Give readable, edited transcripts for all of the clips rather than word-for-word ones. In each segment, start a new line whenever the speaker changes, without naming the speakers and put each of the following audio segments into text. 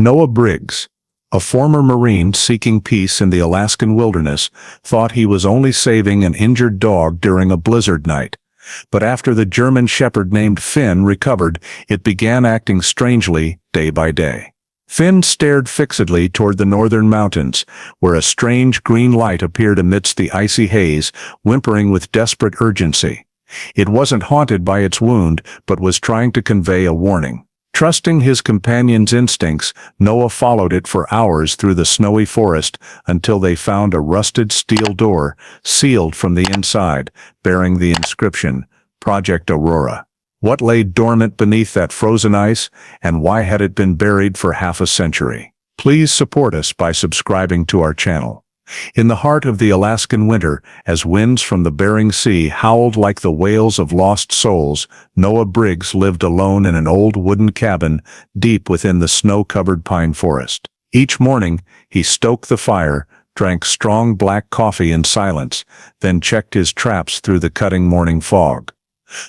Noah Briggs, a former Marine seeking peace in the Alaskan wilderness, thought he was only saving an injured dog during a blizzard night. But after the German shepherd named Finn recovered, it began acting strangely day by day. Finn stared fixedly toward the northern mountains, where a strange green light appeared amidst the icy haze, whimpering with desperate urgency. It wasn't haunted by its wound, but was trying to convey a warning. Trusting his companion's instincts, Noah followed it for hours through the snowy forest until they found a rusted steel door, sealed from the inside, bearing the inscription, Project Aurora. What lay dormant beneath that frozen ice, and why had it been buried for half a century? Please support us by subscribing to our channel. In the heart of the Alaskan winter, as winds from the Bering Sea howled like the wails of lost souls, Noah Briggs lived alone in an old wooden cabin deep within the snow-covered pine forest. Each morning, he stoked the fire, drank strong black coffee in silence, then checked his traps through the cutting morning fog.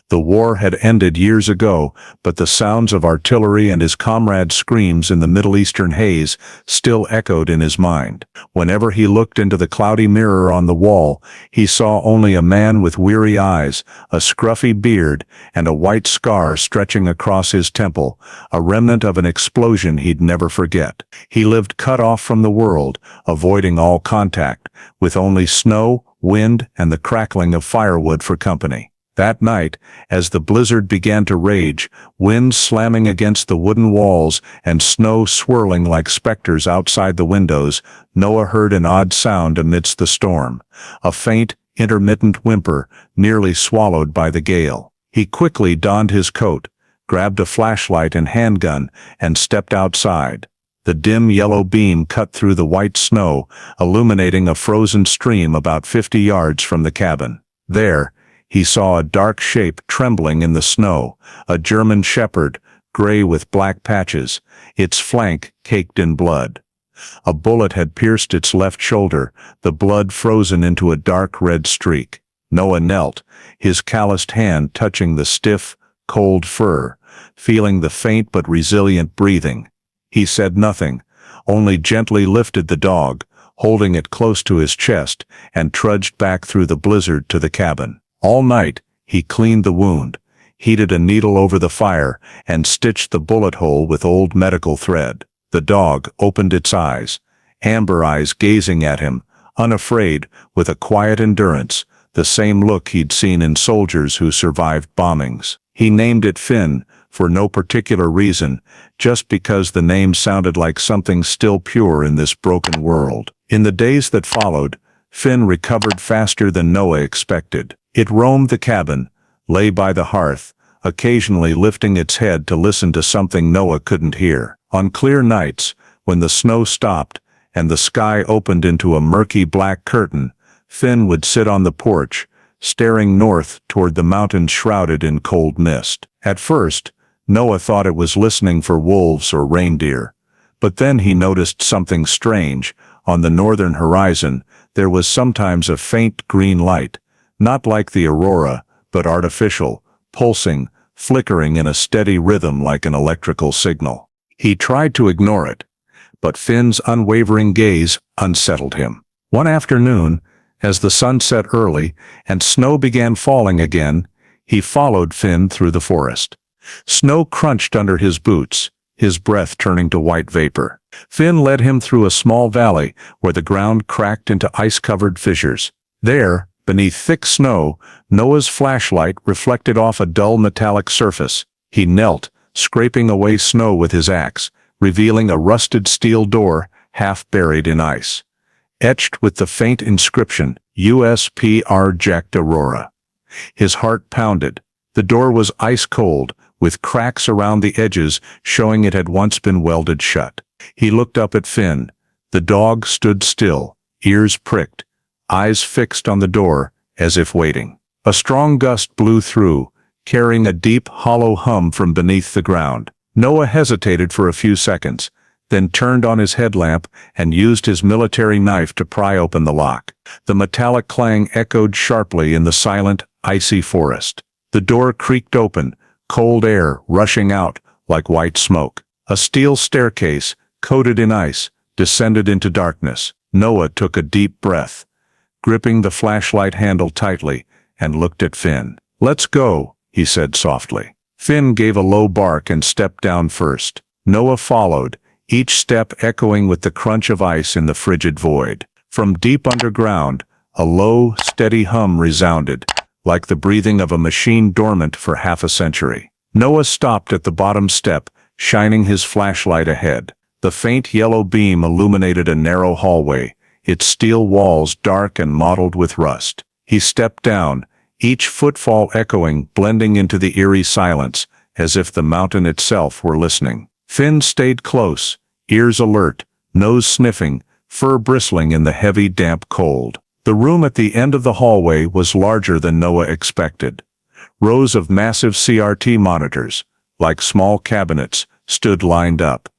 The war had ended years ago, but the sounds of artillery and his comrades' screams in the Middle Eastern haze still echoed in his mind. Whenever he looked into the cloudy mirror on the wall, he saw only a man with weary eyes, a scruffy beard, and a white scar stretching across his temple, a remnant of an explosion he'd never forget. He lived cut off from the world, avoiding all contact, with only snow, wind, and the crackling of firewood for company. That night, as the blizzard began to rage, wind slamming against the wooden walls and snow swirling like specters outside the windows, Noah heard an odd sound amidst the storm, a faint, intermittent whimper, nearly swallowed by the gale. He quickly donned his coat, grabbed a flashlight and handgun, and stepped outside. The dim yellow beam cut through the white snow, illuminating a frozen stream about 50 yards from the cabin. There, he saw a dark shape trembling in the snow, a German shepherd, gray with black patches, its flank caked in blood. A bullet had pierced its left shoulder, the blood frozen into a dark red streak. Noah knelt, his calloused hand touching the stiff, cold fur, feeling the faint but resilient breathing. He said nothing, only gently lifted the dog, holding it close to his chest, and trudged back through the blizzard to the cabin. All night, he cleaned the wound, heated a needle over the fire, and stitched the bullet hole with old medical thread. The dog opened its eyes, amber eyes gazing at him, unafraid, with a quiet endurance, the same look he'd seen in soldiers who survived bombings. He named it Finn, for no particular reason, just because the name sounded like something still pure in this broken world. In the days that followed, Finn recovered faster than Noah expected. It roamed the cabin, lay by the hearth, occasionally lifting its head to listen to something Noah couldn't hear. On clear nights, when the snow stopped and the sky opened into a murky black curtain, Finn would sit on the porch, staring north toward the mountains shrouded in cold mist. At first, Noah thought it was listening for wolves or reindeer, but then he noticed something strange. On the northern horizon, there was sometimes a faint green light, not like the aurora, but artificial, pulsing, flickering in a steady rhythm like an electrical signal. He tried to ignore it, but Finn's unwavering gaze unsettled him. One afternoon, as the sun set early and snow began falling again, he followed Finn through the forest. Snow crunched under his boots, his breath turning to white vapor. Finn led him through a small valley where the ground cracked into ice-covered fissures. There, beneath thick snow, Noah's flashlight reflected off a dull metallic surface. He knelt, scraping away snow with his axe, revealing a rusted steel door half buried in ice, etched with the faint inscription, U.S. Project Aurora. His heart pounded. The door was ice-cold, with cracks around the edges showing it had once been welded shut. He looked up at Finn. The dog stood still, ears pricked, eyes fixed on the door, as if waiting. A strong gust blew through, carrying a deep, hollow hum from beneath the ground. Noah hesitated for a few seconds, then turned on his headlamp and used his military knife to pry open the lock. The metallic clang echoed sharply in the silent, icy forest. The door creaked open, cold air rushing out like white smoke. A steel staircase, coated in ice, descended into darkness. Noah took a deep breath, gripping the flashlight handle tightly, and looked at Finn. "Let's go," he said softly. Finn gave a low bark and stepped down first. Noah followed, each step echoing with the crunch of ice in the frigid void. From deep underground, a low, steady hum resounded, like the breathing of a machine dormant for half a century. Noah stopped at the bottom step, shining his flashlight ahead. The faint yellow beam illuminated a narrow hallway, its steel walls dark and mottled with rust. He stepped down, each footfall echoing, blending into the eerie silence, as if the mountain itself were listening. Finn stayed close, ears alert, nose sniffing, fur bristling in the heavy, damp cold. The room at the end of the hallway was larger than Noah expected. Rows of massive CRT monitors, like small cabinets, stood lined up,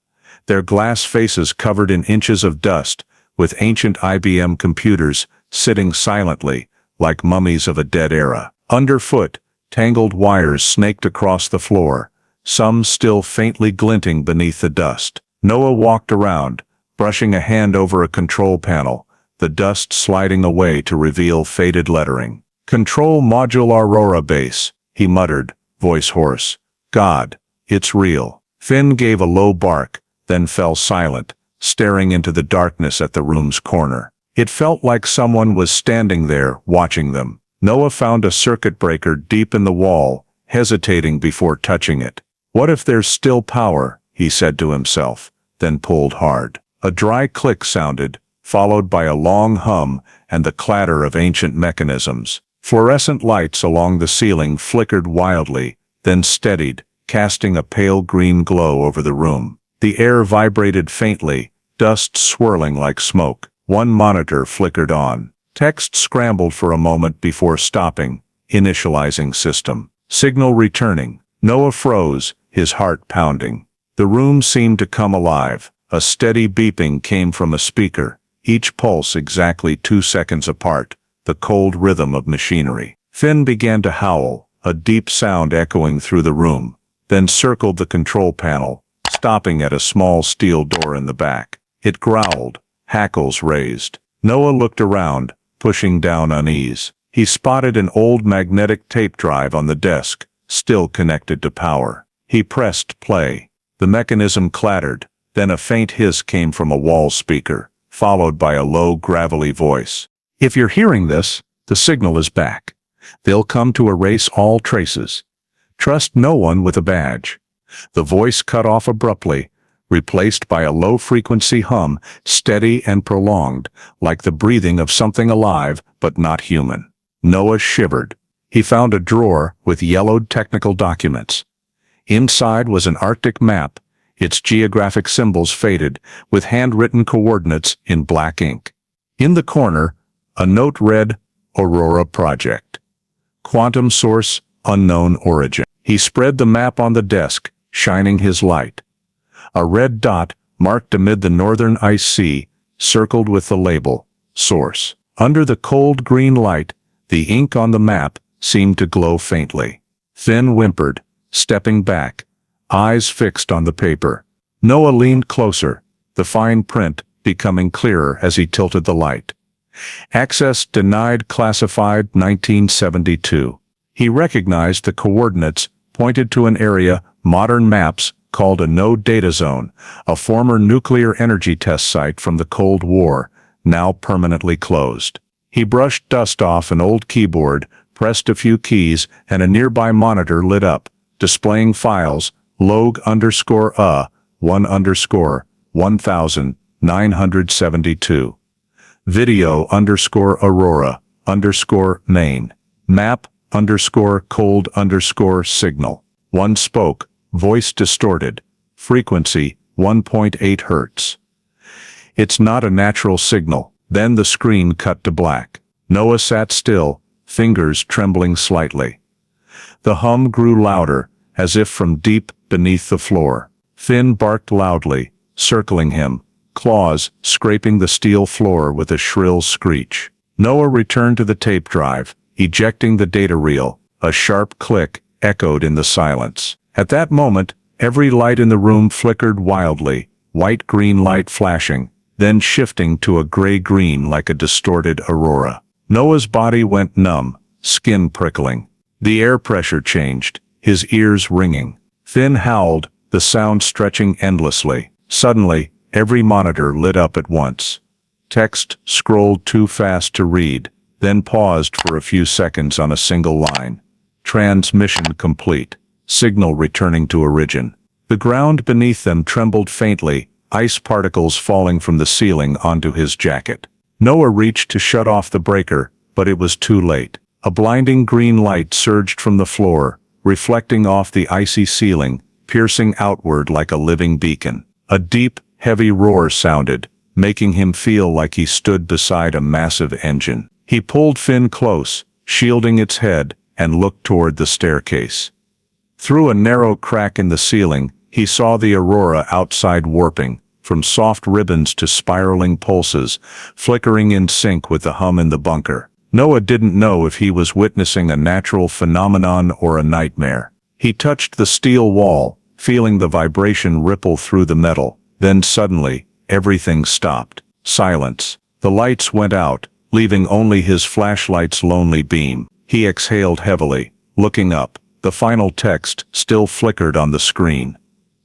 their glass faces covered in inches of dust, with ancient IBM computers sitting silently, like mummies of a dead era. Underfoot, tangled wires snaked across the floor, some still faintly glinting beneath the dust. Noah walked around, brushing a hand over a control panel, the dust sliding away to reveal faded lettering. "Control Module Aurora Base," he muttered, voice hoarse. "God, it's real." Finn gave a low bark, then fell silent, staring into the darkness at the room's corner. It felt like someone was standing there, watching them. Noah found a circuit breaker deep in the wall, hesitating before touching it. "What if there's still power?" he said to himself, then pulled hard. A dry click sounded, followed by a long hum and the clatter of ancient mechanisms. Fluorescent lights along the ceiling flickered wildly, then steadied, casting a pale green glow over the room. The air vibrated faintly, dust swirling like smoke. One monitor flickered on. Text scrambled for a moment before stopping, initializing system. Signal returning. Noah froze, his heart pounding. The room seemed to come alive. A steady beeping came from a speaker, each pulse exactly 2 seconds apart, the cold rhythm of machinery. Finn began to howl, a deep sound echoing through the room, then circled the control panel, stopping at a small steel door in the back. It growled, hackles raised. Noah looked around, pushing down unease. He spotted an old magnetic tape drive on the desk, still connected to power. He pressed play. The mechanism clattered, then a faint hiss came from a wall speaker, followed by a low, gravelly voice. "If you're hearing this, the signal is back. They'll come to erase all traces. Trust no one with a badge." The voice cut off abruptly, replaced by a low-frequency hum, steady and prolonged, like the breathing of something alive but not human. Noah shivered. He found a drawer with yellowed technical documents. Inside was an Arctic map, its geographic symbols faded, with handwritten coordinates in black ink. In the corner, a note read, "Aurora Project. Quantum source, unknown origin." He spread the map on the desk, shining his light. A red dot, marked amid the northern ice sea, circled with the label, "Source." Under the cold green light, the ink on the map seemed to glow faintly. Finn whimpered, stepping back, eyes fixed on the paper. Noah leaned closer, the fine print becoming clearer as he tilted the light. "Access denied, classified 1972. He recognized the coordinates, pointed to an area modern maps called a no data zone, a former nuclear energy test site from the Cold War, now permanently closed. He brushed dust off an old keyboard, pressed a few keys, and a nearby monitor lit up, displaying files, log_1_1972. Video_Aurora_main. Map_cold_signal. One spoke, voice distorted. Frequency 1.8 Hz. "It's not a natural signal." Then the screen cut to black. Noah sat still, fingers trembling slightly. The hum grew louder, as if from deep beneath the floor. Finn barked loudly, circling him, claws scraping the steel floor with a shrill screech. Noah returned to the tape drive, ejecting the data reel. A sharp click echoed in the silence. At that moment, every light in the room flickered wildly, white-green light flashing, then shifting to a gray-green like a distorted aurora. Noah's body went numb, skin prickling. The air pressure changed, his ears ringing. Finn howled, the sound stretching endlessly. Suddenly, every monitor lit up at once. Text scrolled too fast to read, then paused for a few seconds on a single line. Transmission complete. Signal returning to origin. The ground beneath them trembled faintly, ice particles falling from the ceiling onto his jacket. Noah reached to shut off the breaker, but it was too late. A blinding green light surged from the floor, reflecting off the icy ceiling, piercing outward like a living beacon. A deep, heavy roar sounded, making him feel like he stood beside a massive engine. He pulled Finn close, shielding its head, and looked toward the staircase. Through a narrow crack in the ceiling, he saw the Aurora outside warping, from soft ribbons to spiraling pulses, flickering in sync with the hum in the bunker. Noah didn't know if he was witnessing a natural phenomenon or a nightmare. He touched the steel wall, feeling the vibration ripple through the metal. Then suddenly, everything stopped. Silence. The lights went out, leaving only his flashlight's lonely beam. He exhaled heavily, looking up. The final text still flickered on the screen.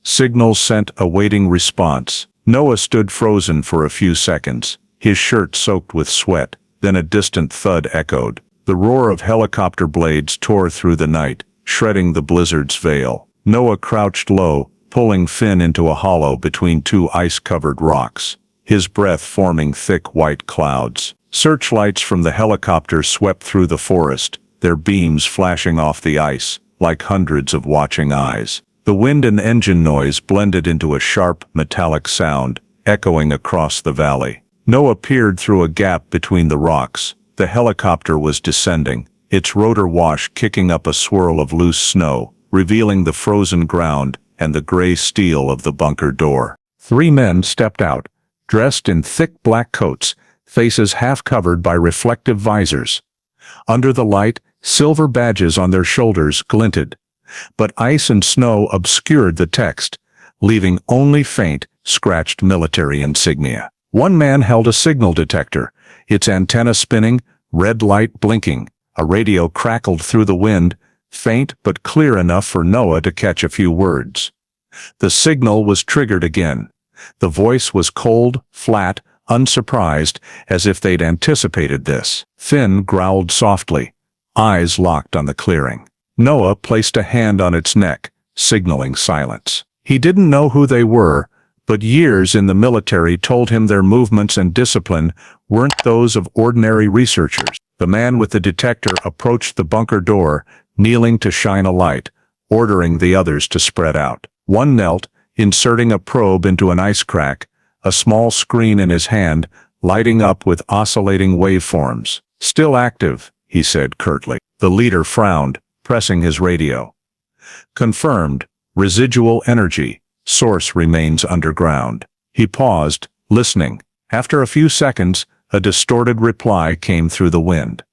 Signal sent awaiting response. Noah stood frozen for a few seconds, his shirt soaked with sweat. Then a distant thud echoed. The roar of helicopter blades tore through the night, shredding the blizzard's veil. Noah crouched low, pulling Finn into a hollow between two ice-covered rocks, his breath forming thick white clouds. Searchlights from the helicopter swept through the forest, their beams flashing off the ice, like hundreds of watching eyes. The wind and engine noise blended into a sharp, metallic sound, echoing across the valley. Noah peered through a gap between the rocks. The helicopter was descending, its rotor wash kicking up a swirl of loose snow, revealing the frozen ground and the gray steel of the bunker door. 3 men stepped out, dressed in thick black coats, faces half covered by reflective visors. Under the light, silver badges on their shoulders glinted, but ice and snow obscured the text, leaving only faint, scratched military insignia. One man held a signal detector, its antenna spinning, red light blinking. A radio crackled through the wind, faint but clear enough for Noah to catch a few words. The signal was triggered again. The voice was cold, flat, unsurprised, as if they'd anticipated this. Finn growled softly, eyes locked on the clearing. Noah placed a hand on its neck, signaling silence. He didn't know who they were, but years in the military told him their movements and discipline weren't those of ordinary researchers. The man with the detector approached the bunker door, kneeling to shine a light, ordering the others to spread out. One knelt, inserting a probe into an ice crack, a small screen in his hand, lighting up with oscillating waveforms. "Still active," he said curtly. The leader frowned, pressing his radio. "Confirmed. Residual energy. Source remains underground." He paused, listening. After a few seconds, a distorted reply came through the wind.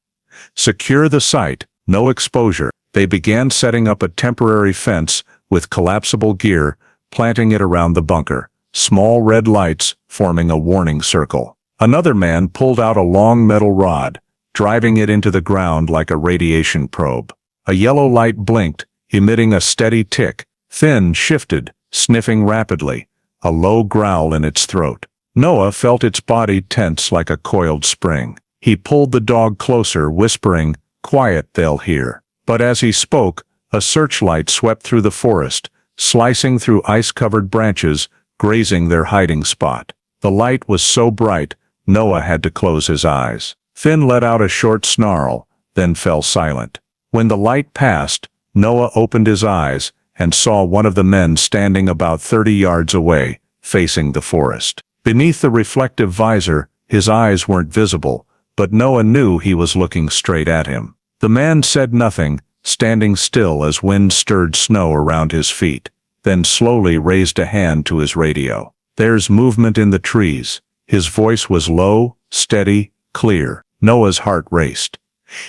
"Secure the site. No exposure." They began setting up a temporary fence with collapsible gear, planting it around the bunker, small red lights forming a warning circle. Another man pulled out a long metal rod, driving it into the ground like a radiation probe. A yellow light blinked, emitting a steady tick. Finn shifted, sniffing rapidly, a low growl in its throat. Noah felt its body tense like a coiled spring. He pulled the dog closer, whispering, "Quiet, they'll hear." But as he spoke, a searchlight swept through the forest, slicing through ice-covered branches, grazing their hiding spot. The light was so bright, Noah had to close his eyes. Finn let out a short snarl, then fell silent. When the light passed, Noah opened his eyes and saw one of the men standing about 30 yards away, facing the forest. Beneath the reflective visor, his eyes weren't visible, but Noah knew he was looking straight at him. The man said nothing, standing still as wind stirred snow around his feet, then slowly raised a hand to his radio. "There's movement in the trees." His voice was low, steady, clear. Noah's heart raced.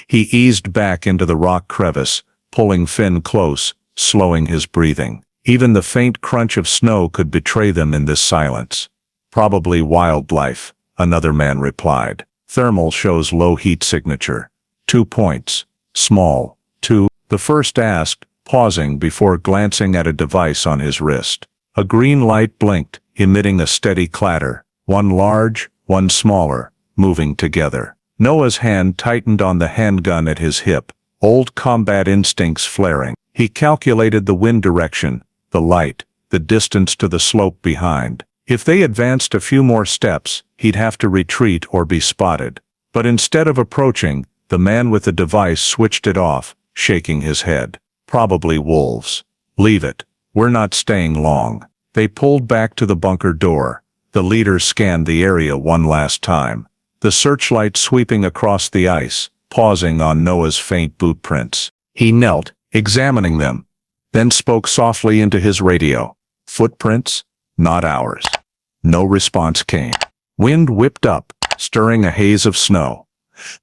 He eased back into the rock crevice, pulling Finn close, slowing his breathing. Even the faint crunch of snow could betray them in this silence. Probably wildlife, another man replied. Thermal shows low heat signature. 2 points. Small. 2. The first asked, pausing before glancing at a device on his wrist. A green light blinked, emitting a steady clatter. One large, one smaller, moving together. Noah's hand tightened on the handgun at his hip, old combat instincts flaring. He calculated the wind direction, the light, the distance to the slope behind. If they advanced a few more steps, he'd have to retreat or be spotted. But instead of approaching, the man with the device switched it off, shaking his head. Probably wolves. Leave it. We're not staying long. They pulled back to the bunker door. The leader scanned the area one last time. The searchlight sweeping across the ice, pausing on Noah's faint boot prints. He knelt, examining them, then spoke softly into his radio. Footprints? Not ours. No response came. Wind whipped up, stirring a haze of snow.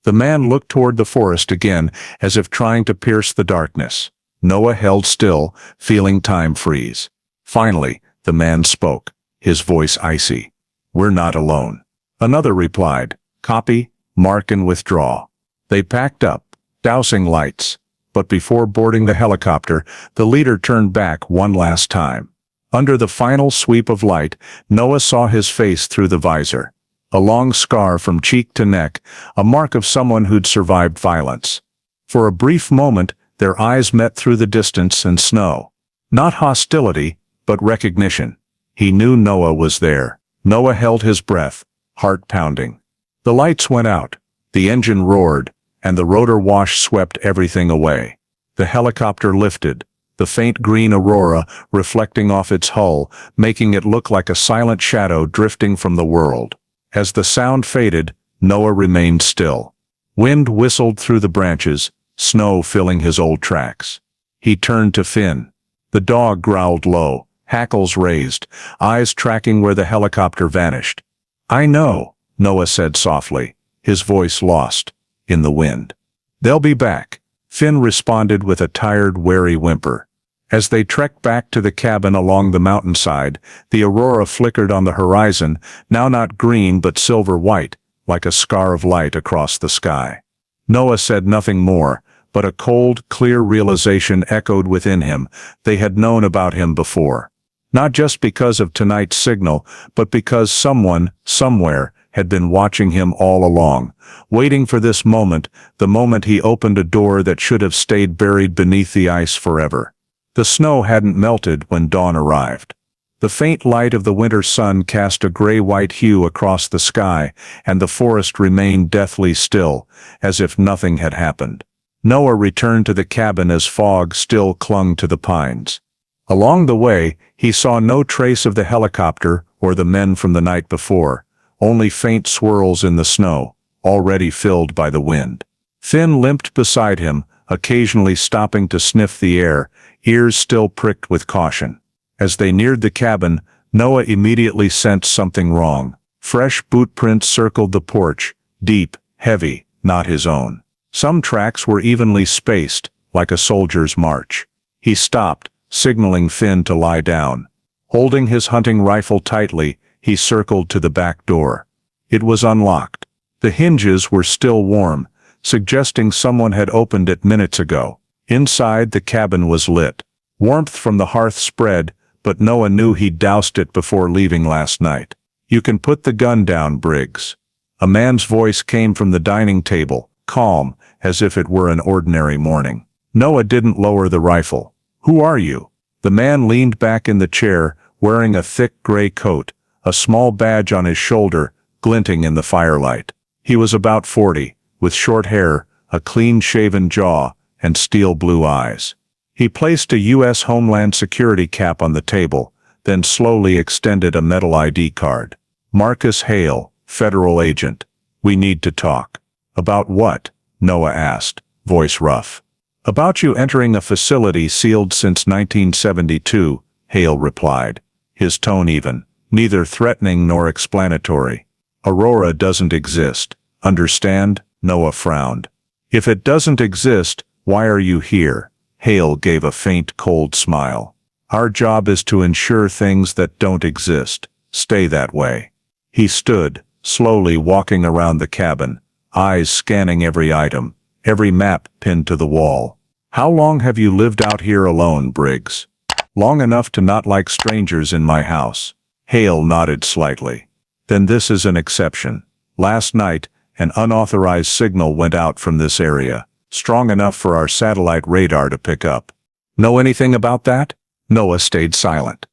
The man looked toward the forest again, as if trying to pierce the darkness. Noah held still, feeling time freeze. Finally, the man spoke, his voice icy. We're not alone. Another replied, copy, mark and withdraw. They packed up, dousing lights. But before boarding the helicopter, the leader turned back one last time. Under the final sweep of light, Noah saw his face through the visor. A long scar from cheek to neck, a mark of someone who'd survived violence. For a brief moment, their eyes met through the distance and snow. Not hostility, but recognition. He knew Noah was there. Noah held his breath, heart pounding. The lights went out, the engine roared, and the rotor wash swept everything away. The helicopter lifted, the faint green Aurora reflecting off its hull, making it look like a silent shadow drifting from the world. As the sound faded, Noah remained still. Wind whistled through the branches, snow filling his old tracks. He turned to Finn. The dog growled low, hackles raised, eyes tracking where the helicopter vanished. I know, Noah said softly, his voice lost in the wind. They'll be back, Finn responded with a tired, wary whimper. As they trekked back to the cabin along the mountainside, the Aurora flickered on the horizon, now not green but silver-white, like a scar of light across the sky. Noah said nothing more, but a cold, clear realization echoed within him. They had known about him before. Not just because of tonight's signal, but because someone, somewhere, had been watching him all along, waiting for this moment, the moment he opened a door that should have stayed buried beneath the ice forever. The snow hadn't melted when dawn arrived. The faint light of the winter sun cast a gray-white hue across the sky, and the forest remained deathly still, as if nothing had happened. Noah returned to the cabin as fog still clung to the pines. Along the way, he saw no trace of the helicopter or the men from the night before, only faint swirls in the snow, already filled by the wind. Finn limped beside him, occasionally stopping to sniff the air, ears still pricked with caution. As they neared the cabin, Noah immediately sensed something wrong. Fresh boot prints circled the porch, deep, heavy, not his own. Some tracks were evenly spaced, like a soldier's march. He stopped, signaling Finn to lie down. Holding his hunting rifle tightly, he circled to the back door. It was unlocked. The hinges were still warm, suggesting someone had opened it minutes ago. Inside, the cabin was lit. Warmth from the hearth spread, but Noah knew he'd doused it before leaving last night. You can put the gun down, Briggs. A man's voice came from the dining table, calm, as if it were an ordinary morning. Noah didn't lower the rifle. Who are you? The man leaned back in the chair, wearing a thick gray coat, a small badge on his shoulder, glinting in the firelight. He was about 40, with short hair, a clean-shaven jaw, and steel blue eyes. He placed a U.S. Homeland Security cap on the table, then slowly extended a metal ID card. Marcus Hale, federal agent. We need to talk. About what? Noah asked, voice rough. About you entering a facility sealed since 1972, Hale replied, his tone even, neither threatening nor explanatory. Aurora doesn't exist. Understand? Noah frowned. If it doesn't exist, why are you here? Hale gave a faint, cold smile. Our job is to ensure things that don't exist stay that way. He stood, slowly walking around the cabin, eyes scanning every item, every map pinned to the wall. How long have you lived out here alone, Briggs? Long enough to not like strangers in my house. Hale nodded slightly. Then this is an exception. Last night, an unauthorized signal went out from this area, strong enough for our satellite radar to pick up. Know anything about that? Noah stayed silent.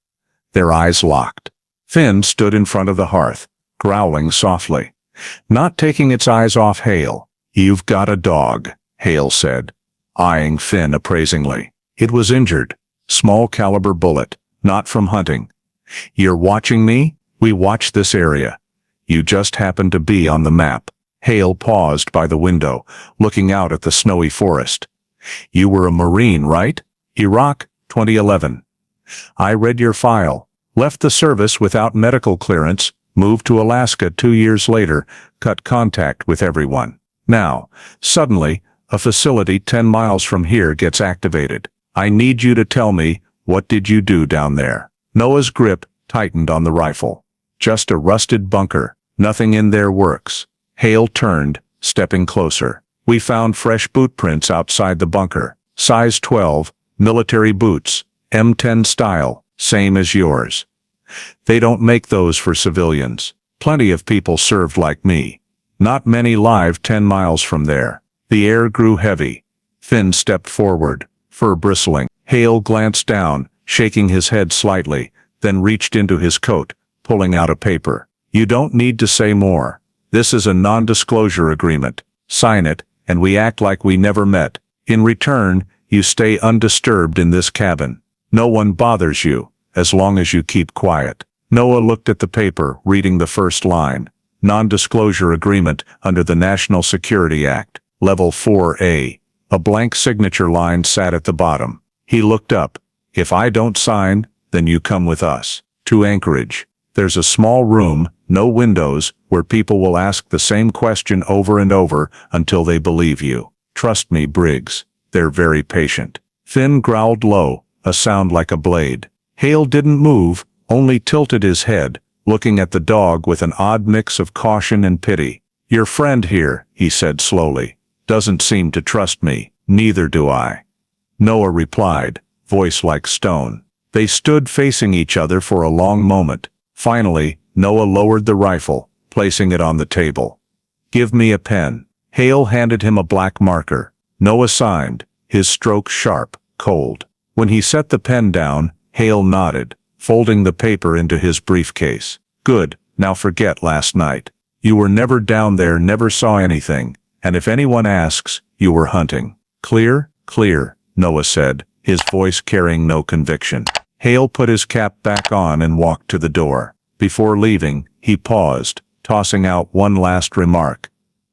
Their eyes locked. Finn stood in front of the hearth, growling softly, not taking its eyes off Hale. You've got a dog, Hale said, eyeing Finn appraisingly. It was injured. Small caliber bullet, not from hunting. You're watching me? We watch this area. You just happened to be on the map. Hale paused by the window, looking out at the snowy forest. You were a Marine, right? Iraq, 2011. I read your file. Left the service without medical clearance, moved to Alaska 2 years later, cut contact with everyone. Now, suddenly, a facility 10 miles from here gets activated. I need you to tell me, what did you do down there? Noah's grip tightened on the rifle. Just a rusted bunker. Nothing in there works. Hale turned, stepping closer. We found fresh boot prints outside the bunker. Size 12, military boots, M10 style, same as yours. They don't make those for civilians. Plenty of people served like me. Not many live 10 miles from there. The air grew heavy. Finn stepped forward, fur bristling. Hale glanced down, shaking his head slightly, then reached into his coat, pulling out a paper. You don't need to say more. This is a non-disclosure agreement. Sign it, and we act like we never met. In return, you stay undisturbed in this cabin. No one bothers you, as long as you keep quiet. Noah looked at the paper, reading the first line. Non-disclosure agreement under the National Security Act, Level 4A. A blank signature line sat at the bottom. He looked up. If I don't sign, then you come with us. To Anchorage. There's a small room, no windows, where people will ask the same question over and over until they believe you. Trust me, Briggs. They're very patient. Finn growled low, a sound like a blade. Hale didn't move, only tilted his head, looking at the dog with an odd mix of caution and pity. Your friend here, he said slowly, doesn't seem to trust me. Neither do I. Noah replied, voice like stone. They stood facing each other for a long moment. Finally, Noah lowered the rifle, placing it on the table. Give me a pen. Hale handed him a black marker. Noah signed, his stroke sharp, cold. When he set the pen down, Hale nodded, folding the paper into his briefcase. Good, now forget last night. You were never down there, never saw anything, and if anyone asks, you were hunting. Clear? Clear, Noah said, his voice carrying no conviction. Hale put his cap back on and walked to the door. Before leaving, he paused, tossing out one last remark.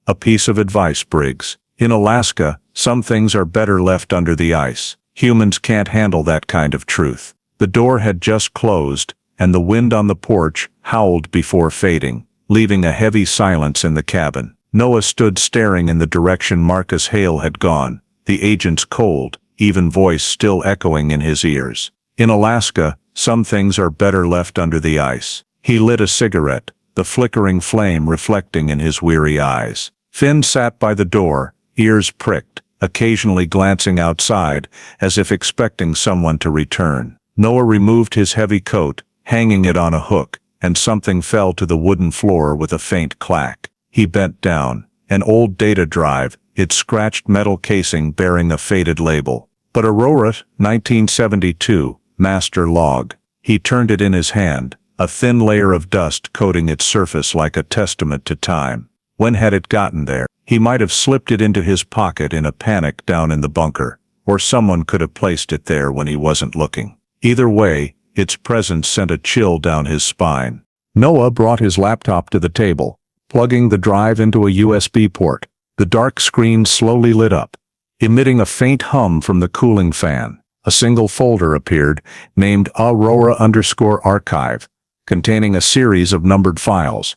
A piece of advice, Briggs. In Alaska, some things are better left under the ice. Humans can't handle that kind of truth. The door had just closed, and the wind on the porch howled before fading, leaving a heavy silence in the cabin. Noah stood staring in the direction Marcus Hale had gone, the agent's cold, even voice still echoing in his ears. In Alaska, some things are better left under the ice. He lit a cigarette, the flickering flame reflecting in his weary eyes. Finn sat by the door, ears pricked, occasionally glancing outside, as if expecting someone to return. Noah removed his heavy coat, hanging it on a hook, and something fell to the wooden floor with a faint clack. He bent down. An old data drive, its scratched metal casing bearing a faded label. But Aurora, 1972, master log. He turned it in his hand, a thin layer of dust coating its surface like a testament to time. When had it gotten there? He might have slipped it into his pocket in a panic down in the bunker, or someone could have placed it there when he wasn't looking. Either way, its presence sent a chill down his spine. Noah brought his laptop to the table, plugging the drive into a USB port. The dark screen slowly lit up, emitting a faint hum from the cooling fan. A single folder appeared, named Aurora_archive, containing a series of numbered files.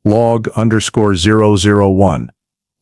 Log_001,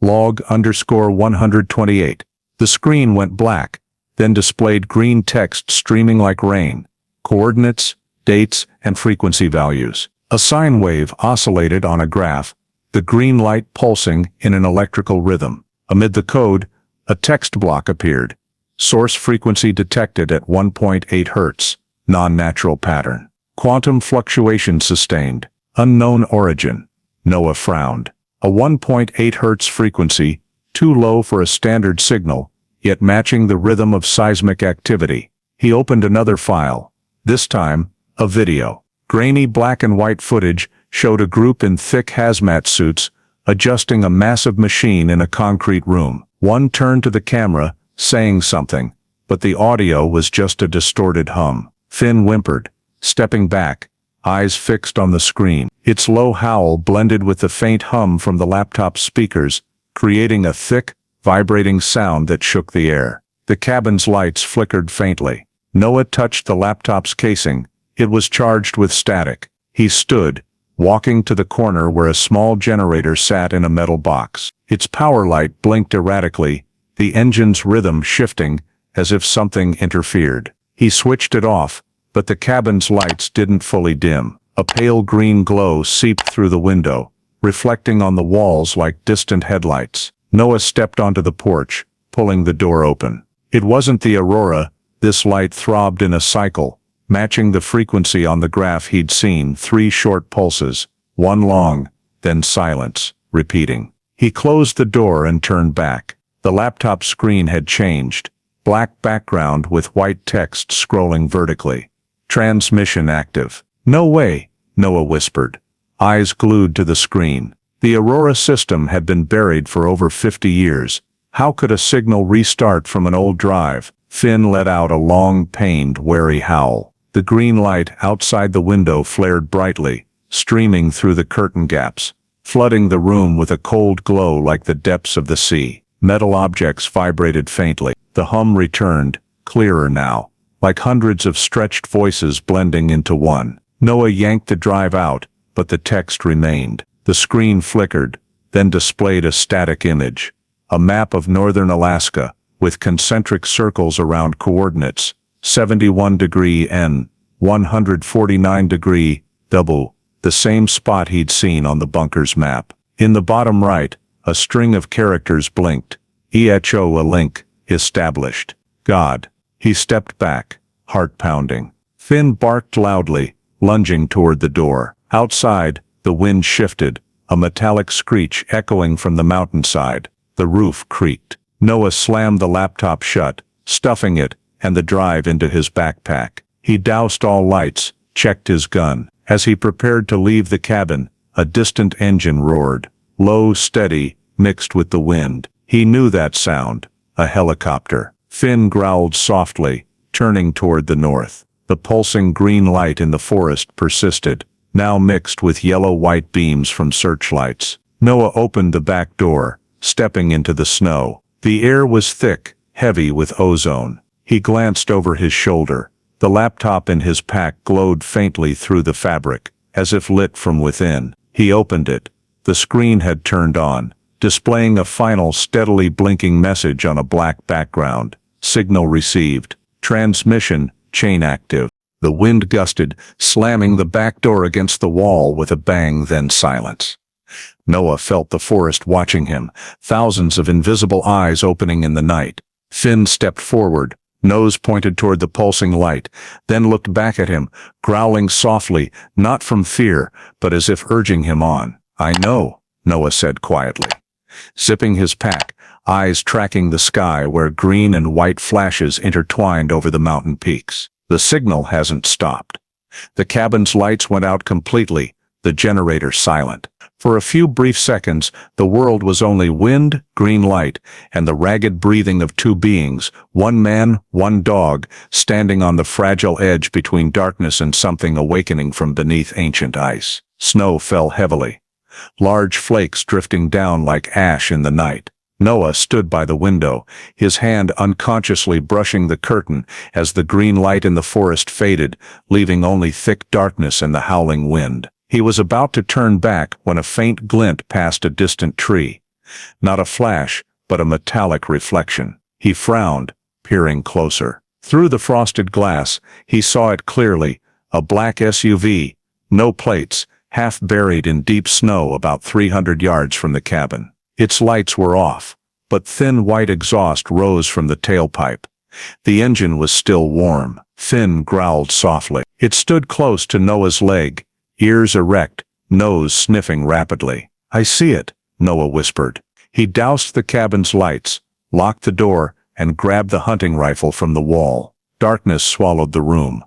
log_128. The screen went black, then displayed green text streaming like rain. coordinates, dates, and frequency values. A sine wave oscillated on a graph, the green light pulsing in an electrical rhythm. Amid the code, a text block appeared. Source frequency detected at 1.8 Hz. Non-natural pattern. Quantum fluctuation sustained. Unknown origin. Noah frowned. A 1.8 Hz frequency, too low for a standard signal, yet matching the rhythm of seismic activity. He opened another file. This time, a video. Grainy black and white footage showed a group in thick hazmat suits adjusting a massive machine in a concrete room. One turned to the camera, saying something, but the audio was just a distorted hum. Finn whimpered, stepping back, eyes fixed on the screen. Its low howl blended with the faint hum from the laptop's speakers, creating a thick, vibrating sound that shook the air. The cabin's lights flickered faintly. Noah touched the laptop's casing. It was charged with static. He stood, walking to the corner where a small generator sat in a metal box. Its power light blinked erratically, the engine's rhythm shifting as if something interfered. He switched it off, but the cabin's lights didn't fully dim. A pale green glow seeped through the window, reflecting on the walls like distant headlights. Noah stepped onto the porch, pulling the door open. It wasn't the Aurora. This light throbbed in a cycle, matching the frequency on the graph he'd seen. 3 short pulses, one long, then silence, repeating. He closed the door and turned back. The laptop screen had changed. Black background with white text scrolling vertically. Transmission active. No way, Noah whispered, eyes glued to the screen. The Aurora system had been buried for over 50 years. How could a signal restart from an old drive? Finn let out a long, pained, wary howl. The green light outside the window flared brightly, streaming through the curtain gaps, flooding the room with a cold glow like the depths of the sea. Metal objects vibrated faintly. The hum returned, clearer now, like hundreds of stretched voices blending into one. Noah yanked the drive out, but the text remained. The screen flickered, then displayed a static image. A map of northern Alaska, with concentric circles around coordinates, 71° N, 149° W, the same spot he'd seen on the bunker's map. In the bottom right, a string of characters blinked. EHO, a link, established. God. He stepped back, heart pounding. Finn barked loudly, lunging toward the door. Outside, the wind shifted, a metallic screech echoing from the mountainside. The roof creaked. Noah slammed the laptop shut, stuffing it and the drive into his backpack. He doused all lights, checked his gun. As he prepared to leave the cabin, a distant engine roared. Low, steady, mixed with the wind. He knew that sound. A helicopter. Finn growled softly, turning toward the north. The pulsing green light in the forest persisted, now mixed with yellow-white beams from searchlights. Noah opened the back door, stepping into the snow. The air was thick, heavy with ozone. He glanced over his shoulder. The laptop in his pack glowed faintly through the fabric, as if lit from within. He opened it. The screen had turned on, displaying a final steadily blinking message on a black background. Signal received. Transmission, chain active. The wind gusted, slamming the back door against the wall with a bang, then silence. Noah felt the forest watching him, thousands of invisible eyes opening in the night. Finn stepped forward, nose pointed toward the pulsing light, then looked back at him, growling softly, not from fear, but as if urging him on. "I know," Noah said quietly. Zipping his pack, eyes tracking the sky where green and white flashes intertwined over the mountain peaks. The signal hasn't stopped. The cabin's lights went out completely, the generator silent. For a few brief seconds, the world was only wind, green light, and the ragged breathing of two beings, one man, one dog, standing on the fragile edge between darkness and something awakening from beneath ancient ice. Snow fell heavily, large flakes drifting down like ash in the night. Noah stood by the window, his hand unconsciously brushing the curtain as the green light in the forest faded, leaving only thick darkness and the howling wind. He was about to turn back when a faint glint passed a distant tree. Not a flash, but a metallic reflection. He frowned, peering closer. Through the frosted glass, he saw it clearly, a black SUV, no plates, half buried in deep snow about 300 yards from the cabin. Its lights were off, but thin white exhaust rose from the tailpipe. The engine was still warm. Finn growled softly. It stood close to Noah's leg, ears erect, nose sniffing rapidly. "I see it," Noah whispered. He doused the cabin's lights, locked the door, and grabbed the hunting rifle from the wall. Darkness swallowed the room.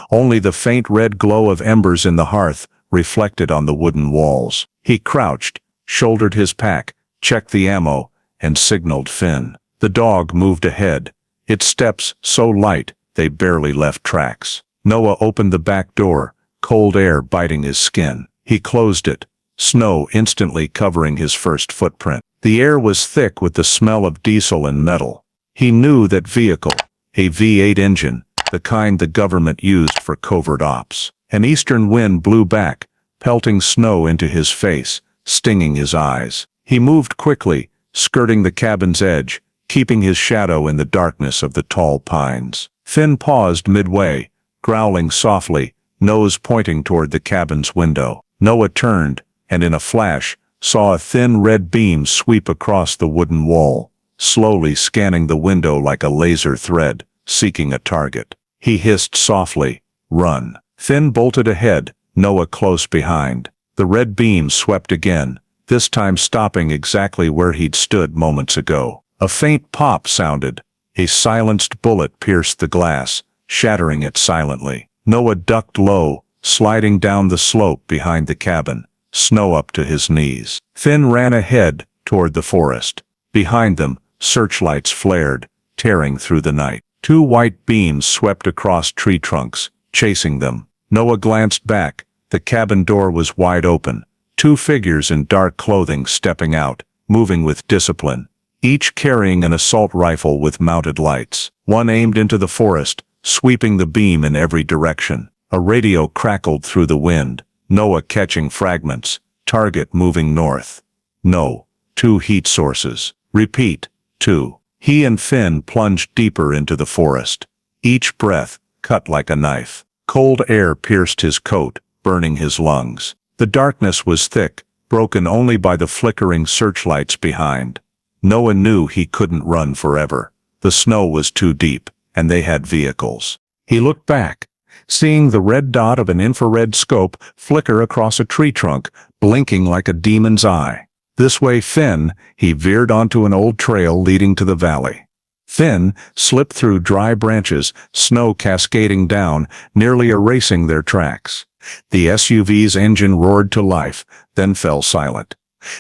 Only the faint red glow of embers in the hearth reflected on the wooden walls. He crouched, shouldered his pack, checked the ammo, and signaled Finn. The dog moved ahead, its steps so light they barely left tracks. Noah opened the back door, cold air biting his skin. He closed it, snow instantly covering his first footprint. The air was thick with the smell of diesel and metal. He knew that vehicle, a V8 engine, the kind the government used for covert ops. An eastern wind blew back, pelting snow into his face, stinging his eyes. He moved quickly, skirting the cabin's edge, keeping his shadow in the darkness of the tall pines. Finn paused midway, growling softly, nose pointing toward the cabin's window. Noah turned, and in a flash, saw a thin red beam sweep across the wooden wall, slowly scanning the window like a laser thread, seeking a target. He hissed softly, "Run." Finn bolted ahead, Noah close behind. The red beam swept again, this time stopping exactly where he'd stood moments ago. A faint pop sounded. A silenced bullet pierced the glass, shattering it silently. Noah ducked low, sliding down the slope behind the cabin, snow up to his knees. Finn ran ahead, toward the forest. Behind them, searchlights flared, tearing through the night. Two white beams swept across tree trunks, chasing them. Noah glanced back. The cabin door was wide open. Two figures in dark clothing stepping out, moving with discipline, each carrying an assault rifle with mounted lights. One aimed into the forest, sweeping the beam in every direction. A radio crackled through the wind, Noah catching fragments. Target moving north. No. 2 heat sources. Repeat. 2. He and Finn plunged deeper into the forest. Each breath cut like a knife. Cold air pierced his coat, burning his lungs. The darkness was thick, broken only by the flickering searchlights behind. Noah knew he couldn't run forever. The snow was too deep, and they had vehicles. He looked back, seeing the red dot of an infrared scope flicker across a tree trunk, blinking like a demon's eye. "This way, Finn." He veered onto an old trail leading to the valley. Finn slipped through dry branches, snow cascading down, nearly erasing their tracks. The SUV's engine roared to life, then fell silent.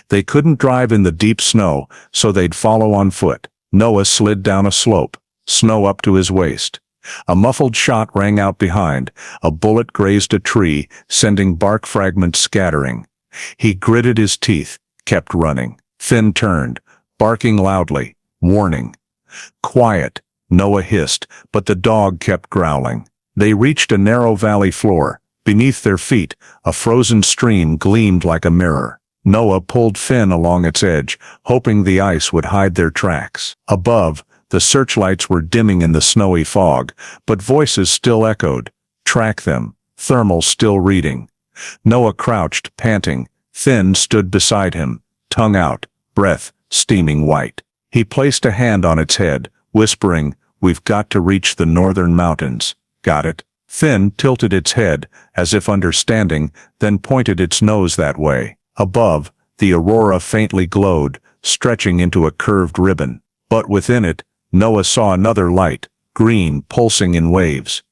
They couldn't drive in the deep snow, so they'd follow on foot. Noah slid down a slope, snow up to his waist. A muffled shot rang out behind. A bullet grazed a tree, sending bark fragments scattering. He gritted his teeth, kept running. Finn turned, barking loudly, warning. "Quiet," Noah hissed, but the dog kept growling. They reached a narrow valley floor. Beneath their feet, a frozen stream gleamed like a mirror. Noah pulled Finn along its edge, hoping the ice would hide their tracks. Above, the searchlights were dimming in the snowy fog, but voices still echoed. "Track them." Thermal still reading. Noah crouched, panting. Finn stood beside him, tongue out, breath steaming white. He placed a hand on its head, whispering, "We've got to reach the northern mountains." "Got it?" Finn tilted its head, as if understanding, then pointed its nose that way. Above, the Aurora faintly glowed, stretching into a curved ribbon. But within it, Noah saw another light, green, pulsing in waves.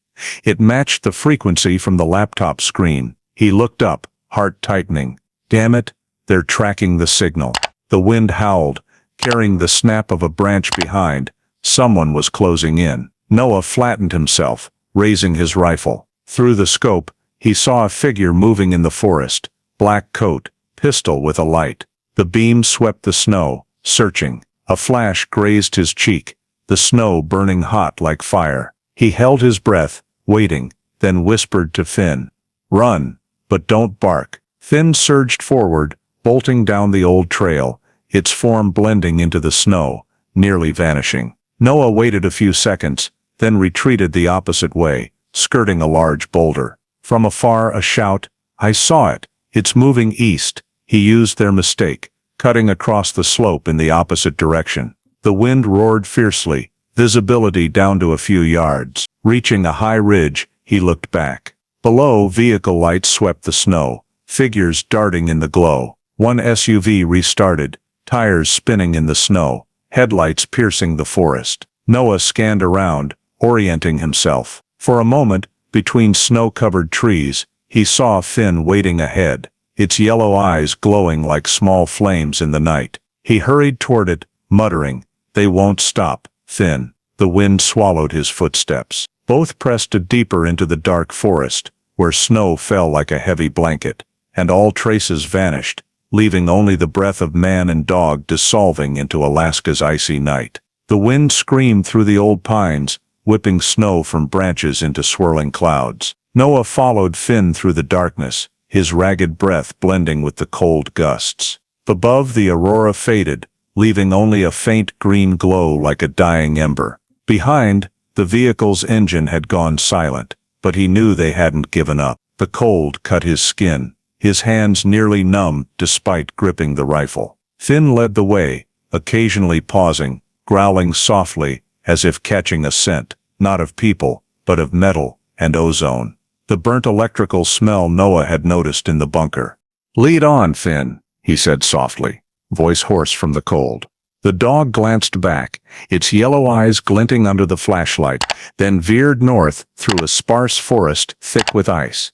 It matched the frequency from the laptop screen. He looked up, heart tightening. "Damn it, they're tracking the signal." The wind howled, carrying the snap of a branch behind. Someone was closing in. Noah flattened himself, raising his rifle. Through the scope, he saw a figure moving in the forest. Black coat, pistol with a light. The beam swept the snow, searching. A flash grazed his cheek, the snow burning hot like fire. He held his breath, waiting, then whispered to Finn, "Run, but don't bark." Finn surged forward, bolting down the old trail, its form blending into the snow, nearly vanishing. Noah waited a few seconds, then retreated the opposite way, skirting a large boulder. From afar a shout, "I saw it! It's moving east!" He used their mistake, cutting across the slope in the opposite direction. The wind roared fiercely, visibility down to a few yards. Reaching a high ridge, he looked back. Below, vehicle lights swept the snow, figures darting in the glow. One SUV restarted, tires spinning in the snow, headlights piercing the forest. Noah scanned around, orienting himself. For a moment, between snow-covered trees, he saw Finn waiting ahead, its yellow eyes glowing like small flames in the night. He hurried toward it, muttering, "They won't stop, Finn." The wind swallowed his footsteps. Both pressed deeper into the dark forest, where snow fell like a heavy blanket, and all traces vanished, leaving only the breath of man and dog dissolving into Alaska's icy night. The wind screamed through the old pines, whipping snow from branches into swirling clouds. Noah followed Finn through the darkness, his ragged breath blending with the cold gusts. Above, the Aurora faded, leaving only a faint green glow like a dying ember. Behind, the vehicle's engine had gone silent, but he knew they hadn't given up. The cold cut his skin, his hands nearly numb despite gripping the rifle. Finn led the way, occasionally pausing, growling softly, as if catching a scent, not of people, but of metal and ozone. The burnt electrical smell Noah had noticed in the bunker. "Lead on, Finn," he said softly, voice hoarse from the cold. The dog glanced back, its yellow eyes glinting under the flashlight, then veered north through a sparse forest thick with ice.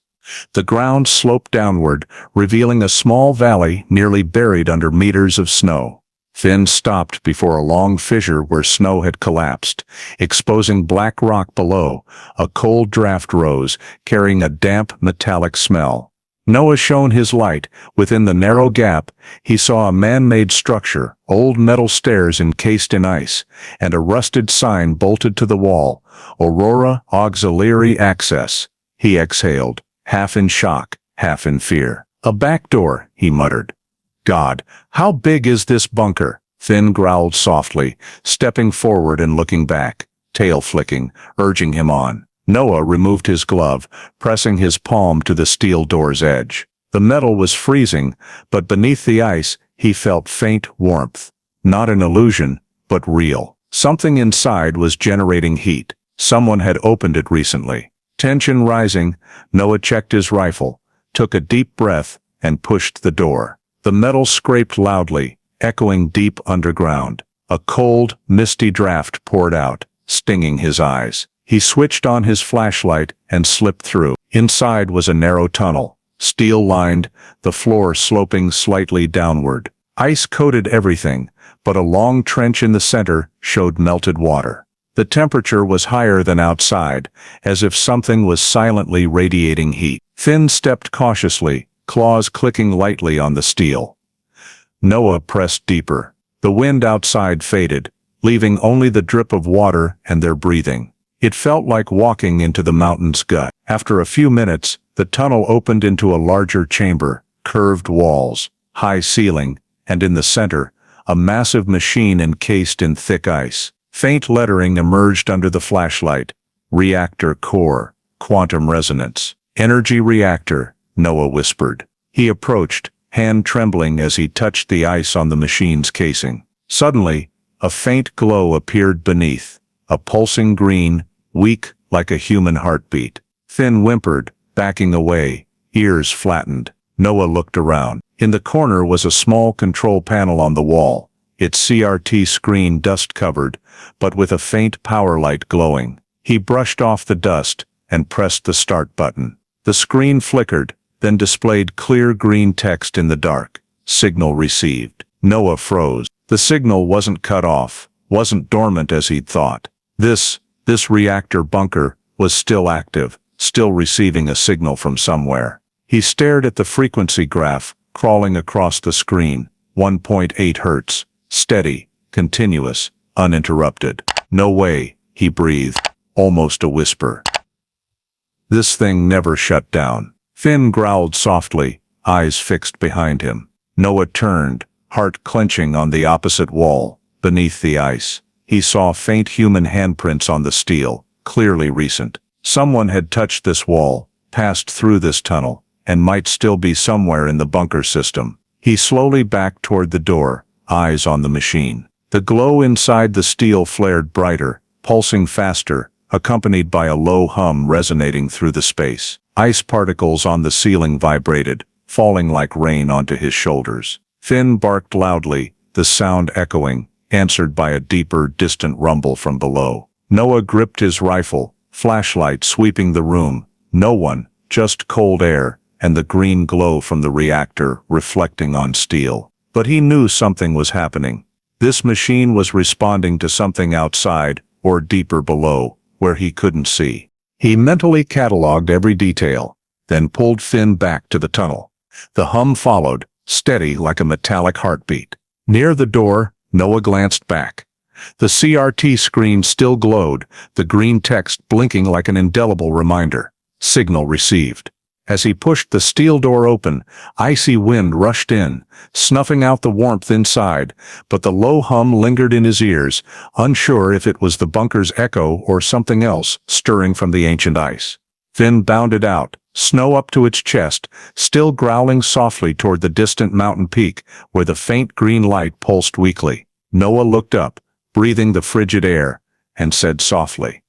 The ground sloped downward, revealing a small valley nearly buried under meters of snow. Finn stopped before a long fissure where snow had collapsed, exposing black rock below. A cold draft rose, carrying a damp, metallic smell. Noah shone his light. Within the narrow gap, he saw a man-made structure, old metal stairs encased in ice, and a rusted sign bolted to the wall, "Aurora Auxiliary Access." He exhaled, half in shock, half in fear. "A back door," he muttered. "God, how big is this bunker?" Finn growled softly, stepping forward and looking back, tail flicking, urging him on. Noah removed his glove, pressing his palm to the steel door's edge. The metal was freezing, but beneath the ice, he felt faint warmth. Not an illusion, but real. Something inside was generating heat. Someone had opened it recently. Tension rising, Noah checked his rifle, took a deep breath, and pushed the door. The metal scraped loudly, echoing deep underground. A cold, misty draft poured out, stinging his eyes. He switched on his flashlight and slipped through. Inside was a narrow tunnel, steel-lined, the floor sloping slightly downward. Ice coated everything, but a long trench in the center showed melted water. The temperature was higher than outside, as if something was silently radiating heat. Finn stepped cautiously, claws clicking lightly on the steel. Noah pressed deeper. The wind outside faded, leaving only the drip of water and their breathing. It felt like walking into the mountain's gut. After a few minutes, the tunnel opened into a larger chamber, curved walls, high ceiling, and in the center, a massive machine encased in thick ice. Faint lettering emerged under the flashlight. "Reactor core, quantum resonance." "Energy reactor," Noah whispered. He approached, hand trembling as he touched the ice on the machine's casing. Suddenly, a faint glow appeared beneath, a pulsing green, weak like a human heartbeat. Finn whimpered, backing away, ears flattened. Noah looked around. In the corner was a small control panel on the wall, its CRT screen dust-covered, but with a faint power light glowing. He brushed off the dust and pressed the start button. The screen flickered, then displayed clear green text in the dark. "Signal received." Noah froze. The signal wasn't cut off, wasn't dormant as he'd thought. This reactor bunker was still active, still receiving a signal from somewhere. He stared at the frequency graph, crawling across the screen. 1.8 hertz, steady, continuous, uninterrupted. "No way," he breathed, almost a whisper. This thing never shut down. Finn growled softly, eyes fixed behind him. Noah turned, heart clenching on the opposite wall, beneath the ice. He saw faint human handprints on the steel, clearly recent. Someone had touched this wall, passed through this tunnel, and might still be somewhere in the bunker system. He slowly backed toward the door, eyes on the machine. The glow inside the steel flared brighter, pulsing faster, accompanied by a low hum resonating through the space. Ice particles on the ceiling vibrated, falling like rain onto his shoulders. Finn barked loudly, the sound echoing, answered by a deeper, distant rumble from below. Noah gripped his rifle, flashlight sweeping the room. No one, just cold air, and the green glow from the reactor reflecting on steel. But he knew something was happening. This machine was responding to something outside, or deeper below, where he couldn't see. He mentally cataloged every detail, then pulled Finn back to the tunnel. The hum followed, steady like a metallic heartbeat. Near the door, Noah glanced back. The CRT screen still glowed, the green text blinking like an indelible reminder. Signal received. As he pushed the steel door open, icy wind rushed in, snuffing out the warmth inside, but the low hum lingered in his ears, unsure if it was the bunker's echo or something else stirring from the ancient ice. Finn bounded out, snow up to its chest, still growling softly toward the distant mountain peak, where the faint green light pulsed weakly. Noah looked up, breathing the frigid air, and said softly,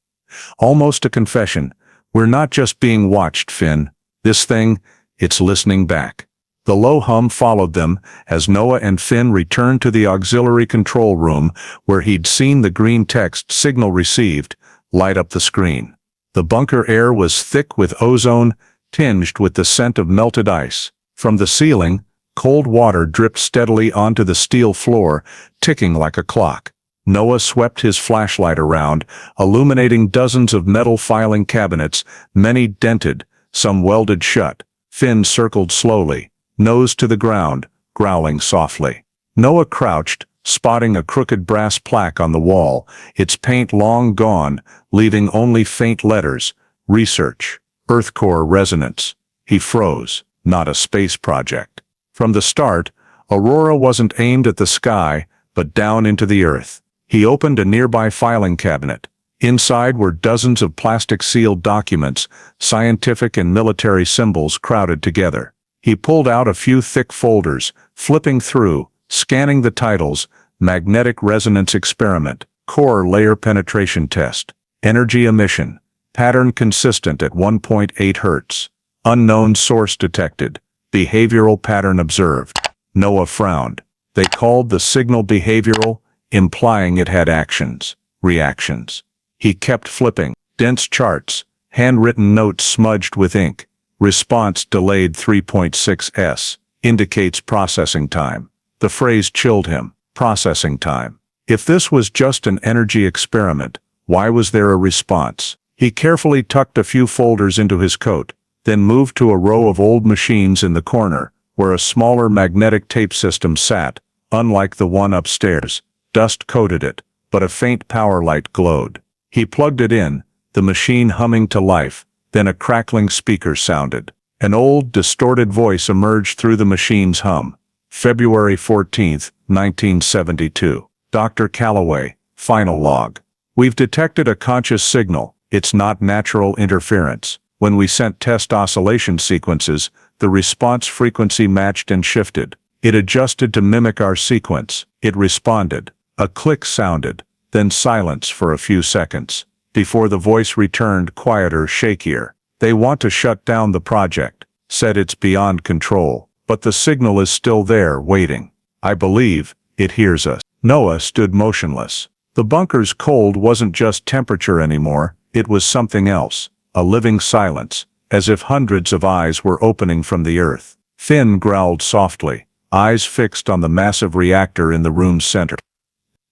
almost a confession, "We're not just being watched, Finn. This thing, it's listening back." The low hum followed them as Noah and Finn returned to the auxiliary control room where he'd seen the green text "signal received" light up the screen. The bunker air was thick with ozone, tinged with the scent of melted ice. From the ceiling, cold water dripped steadily onto the steel floor, ticking like a clock. Noah swept his flashlight around, illuminating dozens of metal filing cabinets, many dented, some welded shut. Finn circled slowly, nose to the ground, growling softly. Noah crouched, spotting a crooked brass plaque on the wall, its paint long gone, leaving only faint letters, "Research, Earth Core Resonance." He froze. Not a space project. From the start, Aurora wasn't aimed at the sky, but down into the earth. He opened a nearby filing cabinet. Inside were dozens of plastic-sealed documents, scientific and military symbols crowded together. He pulled out a few thick folders, flipping through, scanning the titles: Magnetic Resonance Experiment, Core Layer Penetration Test, Energy Emission, Pattern Consistent at 1.8 Hz, Unknown Source Detected, Behavioral Pattern Observed. Noah frowned. They called the signal behavioral, implying it had actions, reactions. He kept flipping. Dense charts, handwritten notes smudged with ink. Response delayed 3.6 s, indicates processing time. The phrase chilled him. Processing time. If this was just an energy experiment, why was there a response? He carefully tucked a few folders into his coat, then moved to a row of old machines in the corner, where a smaller magnetic tape system sat, unlike the one upstairs. Dust coated it, but a faint power light glowed. He plugged it in, the machine humming to life, then a crackling speaker sounded. An old, distorted voice emerged through the machine's hum. February 14, 1972. Dr. Calloway, final log. We've detected a conscious signal. It's not natural interference. When we sent test oscillation sequences, the response frequency matched and shifted. It adjusted to mimic our sequence. It responded. A click sounded, then silence for a few seconds, before the voice returned quieter, shakier. They want to shut down the project, said it's beyond control, but the signal is still there, waiting. I believe it hears us. Noah stood motionless. The bunker's cold wasn't just temperature anymore, it was something else, a living silence, as if hundreds of eyes were opening from the earth. Finn growled softly, eyes fixed on the massive reactor in the room's center.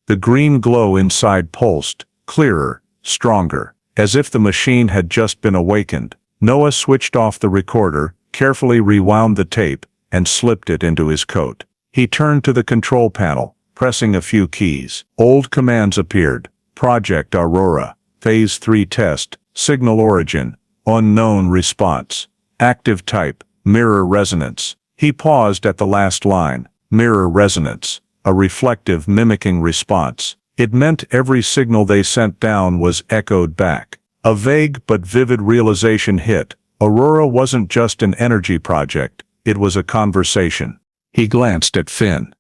The green glow inside pulsed, clearer, stronger, as if the machine had just been awakened. Noah switched off the recorder, carefully rewound the tape, and slipped it into his coat. He turned to the control panel, pressing a few keys. Old commands appeared. Project Aurora, Phase 3 Test, Signal Origin, Unknown Response, Active Type, Mirror Resonance. He paused at the last line. Mirror Resonance. A reflective, mimicking response. It meant every signal they sent down was echoed back. A vague but vivid realization hit. Aurora wasn't just an energy project, it was a conversation. He glanced at Finn.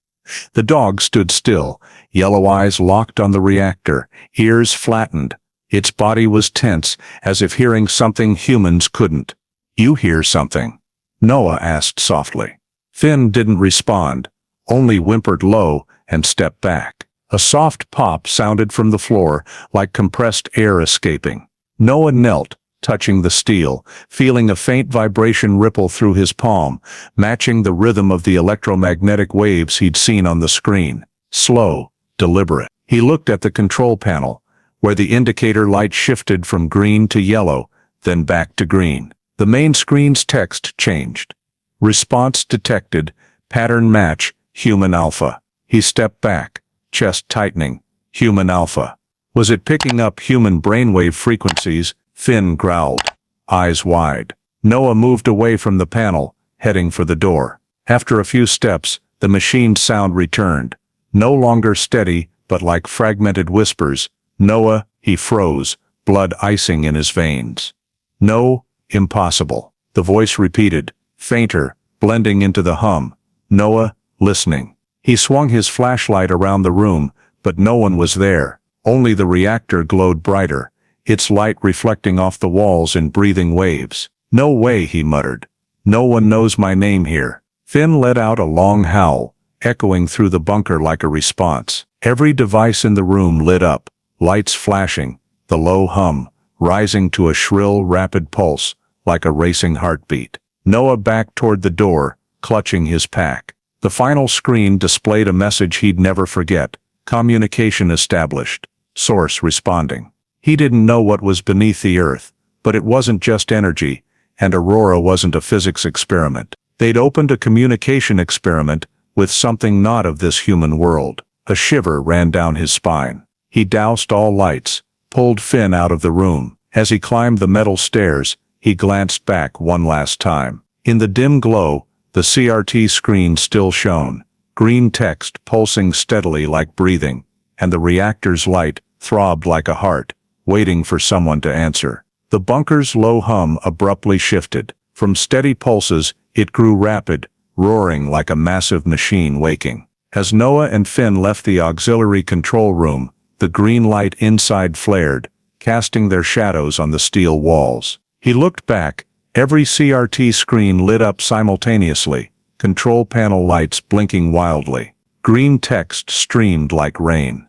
The dog stood still, yellow eyes locked on the reactor, ears flattened. Its body was tense, as if hearing something humans couldn't. "You hear something?" Noah asked softly. Finn didn't respond, only whimpered low and stepped back. A soft pop sounded from the floor, like compressed air escaping. Noah knelt, touching the steel, feeling a faint vibration ripple through his palm, matching the rhythm of the electromagnetic waves he'd seen on the screen. Slow, deliberate. He looked at the control panel, where the indicator light shifted from green to yellow, then back to green. The main screen's text changed. Response detected, pattern match, human alpha. He stepped back, chest tightening. Human alpha. Was it picking up human brainwave frequencies? Finn growled, eyes wide. Noah moved away from the panel, heading for the door. After a few steps, the machine's sound returned. No longer steady, but like fragmented whispers. "Noah," he froze, blood icing in his veins. "No, impossible." The voice repeated, fainter, blending into the hum. Noah, listening. He swung his flashlight around the room, but no one was there. Only the reactor glowed brighter, its light reflecting off the walls in breathing waves. "No way," he muttered. "No one knows my name here." Finn let out a long howl, echoing through the bunker like a response. Every device in the room lit up, lights flashing, the low hum, rising to a shrill, rapid pulse, like a racing heartbeat. Noah backed toward the door, clutching his pack. The final screen displayed a message he'd never forget. Communication established. Source responding. He didn't know what was beneath the earth, but it wasn't just energy, and Aurora wasn't a physics experiment. They'd opened a communication experiment with something not of this human world. A shiver ran down his spine. He doused all lights, pulled Finn out of the room. As he climbed the metal stairs, he glanced back one last time. In the dim glow, the CRT screen still shone, green text pulsing steadily like breathing, and the reactor's light throbbed like a heart, waiting for someone to answer. The bunker's low hum abruptly shifted. From steady pulses, it grew rapid, roaring like a massive machine waking. As Noah and Finn left the auxiliary control room, the green light inside flared, casting their shadows on the steel walls. He looked back. Every CRT screen lit up simultaneously, control panel lights blinking wildly. Green text streamed like rain.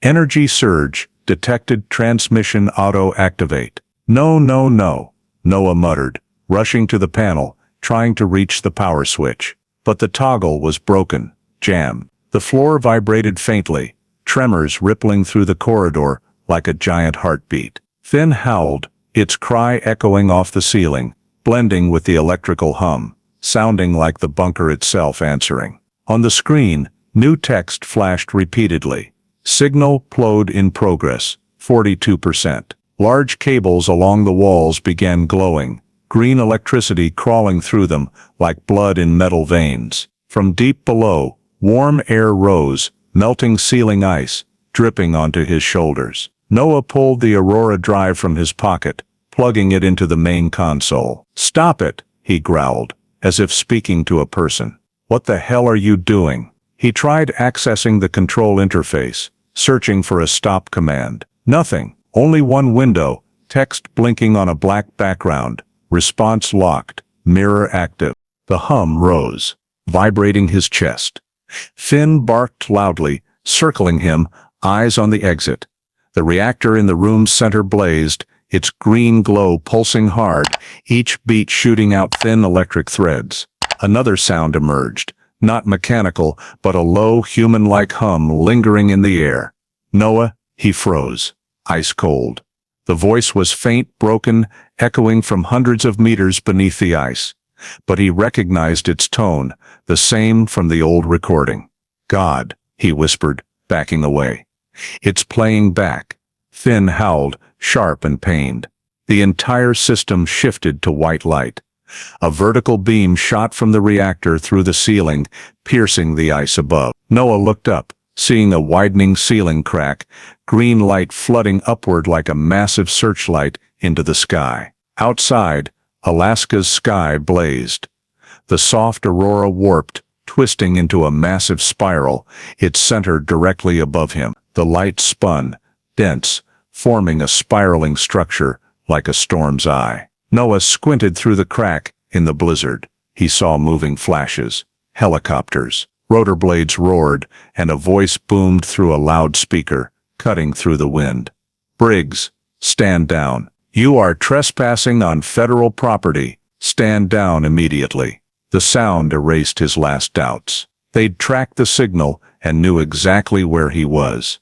Energy surge, detected transmission auto-activate. "No, no, no," Noah muttered, rushing to the panel, trying to reach the power switch. But the toggle was broken, jammed. The floor vibrated faintly, tremors rippling through the corridor like a giant heartbeat. Finn howled, its cry echoing off the ceiling, blending with the electrical hum, sounding like the bunker itself answering. On the screen, new text flashed repeatedly. Signal upload in progress, 42%. Large cables along the walls began glowing, green electricity crawling through them like blood in metal veins. From deep below, warm air rose, melting ceiling ice, dripping onto his shoulders. Noah pulled the Aurora drive from his pocket, plugging it into the main console. "Stop it," he growled, as if speaking to a person. "What the hell are you doing?" He tried accessing the control interface, searching for a stop command. Nothing, only one window, text blinking on a black background, response locked, mirror active. The hum rose, vibrating his chest. Finn barked loudly, circling him, eyes on the exit. The reactor in the room's center blazed, its green glow pulsing hard, each beat shooting out thin electric threads. Another sound emerged, not mechanical, but a low, human-like hum lingering in the air. "Noah," he froze, ice cold. The voice was faint, broken, echoing from hundreds of meters beneath the ice. But he recognized its tone, the same from the old recording. "God," he whispered, backing away. "It's playing back." Finn howled, sharp and pained. The entire system shifted to white light. A vertical beam shot from the reactor through the ceiling, piercing the ice above. Noah looked up, seeing a widening ceiling crack, green light flooding upward like a massive searchlight into the sky. Outside, Alaska's sky blazed. The soft aurora warped, twisting into a massive spiral, its center directly above him. The light spun, dense, forming a spiraling structure like a storm's eye. Noah squinted through the crack in the blizzard. He saw moving flashes, helicopters. Rotor blades roared, and a voice boomed through a loudspeaker, cutting through the wind. "Briggs, stand down. You are trespassing on federal property. Stand down immediately." The sound erased his last doubts. They'd tracked the signal and knew exactly where he was.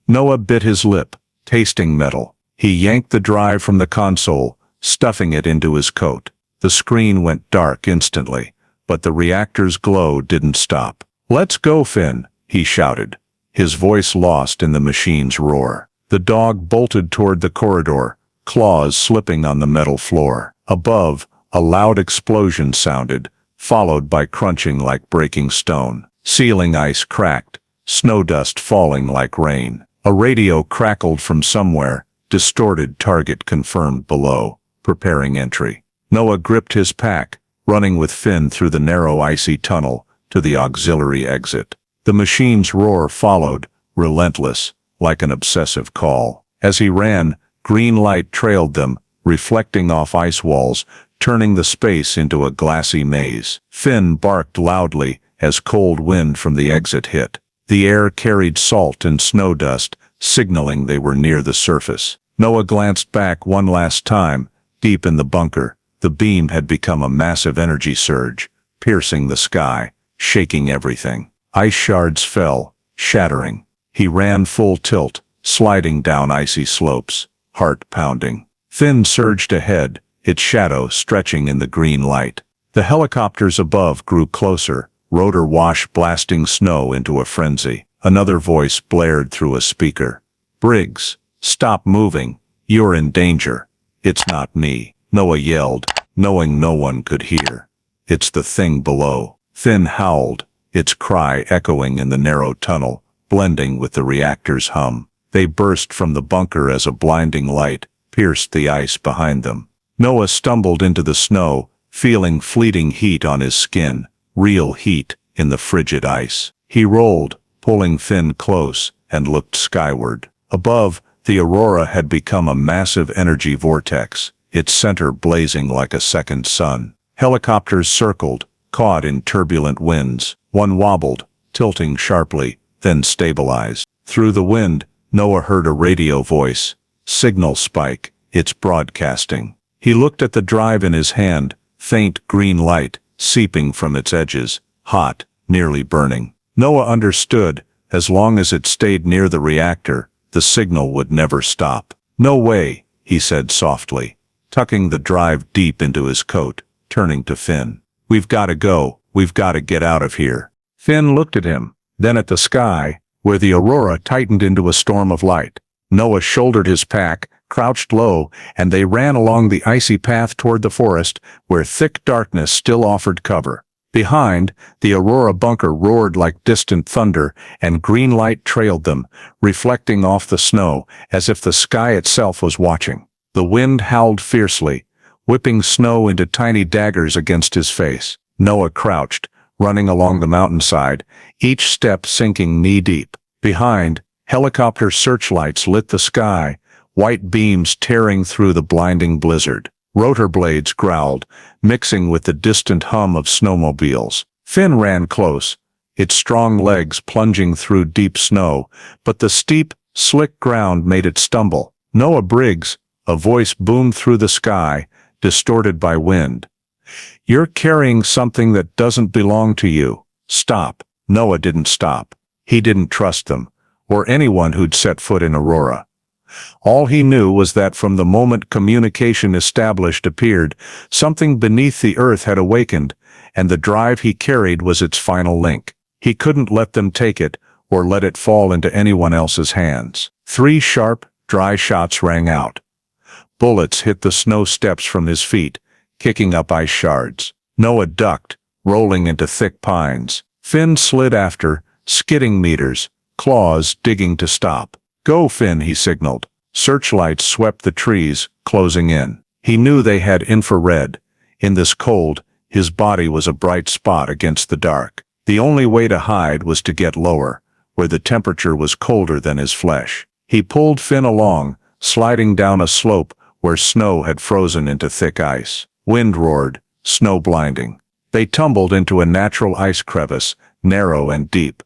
Noah bit his lip, tasting metal. He yanked the drive from the console, stuffing it into his coat. The screen went dark instantly, but the reactor's glow didn't stop. "Let's go, Finn," he shouted, his voice lost in the machine's roar. The dog bolted toward the corridor, claws slipping on the metal floor. Above, a loud explosion sounded, followed by crunching like breaking stone. Ceiling ice cracked, snow dust falling like rain. A radio crackled from somewhere, distorted target confirmed below, preparing entry. Noah gripped his pack, running with Finn through the narrow icy tunnel to the auxiliary exit. The machine's roar followed, relentless, like an obsessive call. As he ran, green light trailed them, reflecting off ice walls, turning the space into a glassy maze. Finn barked loudly as cold wind from the exit hit. The air carried salt and snow dust, signaling they were near the surface. Noah glanced back one last time. Deep in the bunker, the beam had become a massive energy surge, piercing the sky, shaking everything. Ice shards fell, shattering. He ran full tilt, sliding down icy slopes, heart pounding. Finn surged ahead, its shadow stretching in the green light. The helicopters above grew closer, rotor wash blasting snow into a frenzy. Another voice blared through a speaker. "Briggs, stop moving. You're in danger." "It's not me," Noah yelled, knowing no one could hear. "It's the thing below." Finn howled, its cry echoing in the narrow tunnel, blending with the reactor's hum. They burst from the bunker as a blinding light pierced the ice behind them. Noah stumbled into the snow, feeling fleeting heat on his skin, real heat in the frigid ice. He rolled, pulling Finn close, and looked skyward. Above, the Aurora had become a massive energy vortex, its center blazing like a second sun. Helicopters circled, caught in turbulent winds. One wobbled, tilting sharply, then stabilized. Through the wind, Noah heard a radio voice. "Signal spike, it's broadcasting." He looked at the drive in his hand, faint green light seeping from its edges, hot, nearly burning. Noah understood, as long as it stayed near the reactor, the signal would never stop. "No way," he said softly, tucking the drive deep into his coat, turning to Finn. "We've got to go. We've got to get out of here." Finn looked at him, then at the sky, where the Aurora tightened into a storm of light. Noah shouldered his pack, crouched low, and they ran along the icy path toward the forest, where thick darkness still offered cover. Behind, the Aurora bunker roared like distant thunder, and green light trailed them, reflecting off the snow as if the sky itself was watching. The wind howled fiercely, whipping snow into tiny daggers against his face. Noah crouched, running along the mountainside, each step sinking knee-deep. Behind, helicopter searchlights lit the sky, white beams tearing through the blinding blizzard. Rotor blades growled, mixing with the distant hum of snowmobiles. Finn ran close, its strong legs plunging through deep snow, but the steep, slick ground made it stumble. "Noah Briggs," a voice boomed through the sky, distorted by wind. "You're carrying something that doesn't belong to you. Stop." Noah didn't stop. He didn't trust them, or anyone who'd set foot in Aurora. All he knew was that from the moment communication established appeared, something beneath the earth had awakened, and the drive he carried was its final link. He couldn't let them take it, or let it fall into anyone else's hands. 3 sharp, dry shots rang out. Bullets hit the snow steps from his feet, kicking up ice shards. Noah ducked, rolling into thick pines. Finn slid after, skidding meters, claws digging to stop. "Go, Finn," he signaled. Searchlights swept the trees, closing in. He knew they had infrared. In this cold, his body was a bright spot against the dark. The only way to hide was to get lower, where the temperature was colder than his flesh. He pulled Finn along, sliding down a slope where snow had frozen into thick ice. Wind roared, snow blinding. They tumbled into a natural ice crevice, narrow and deep,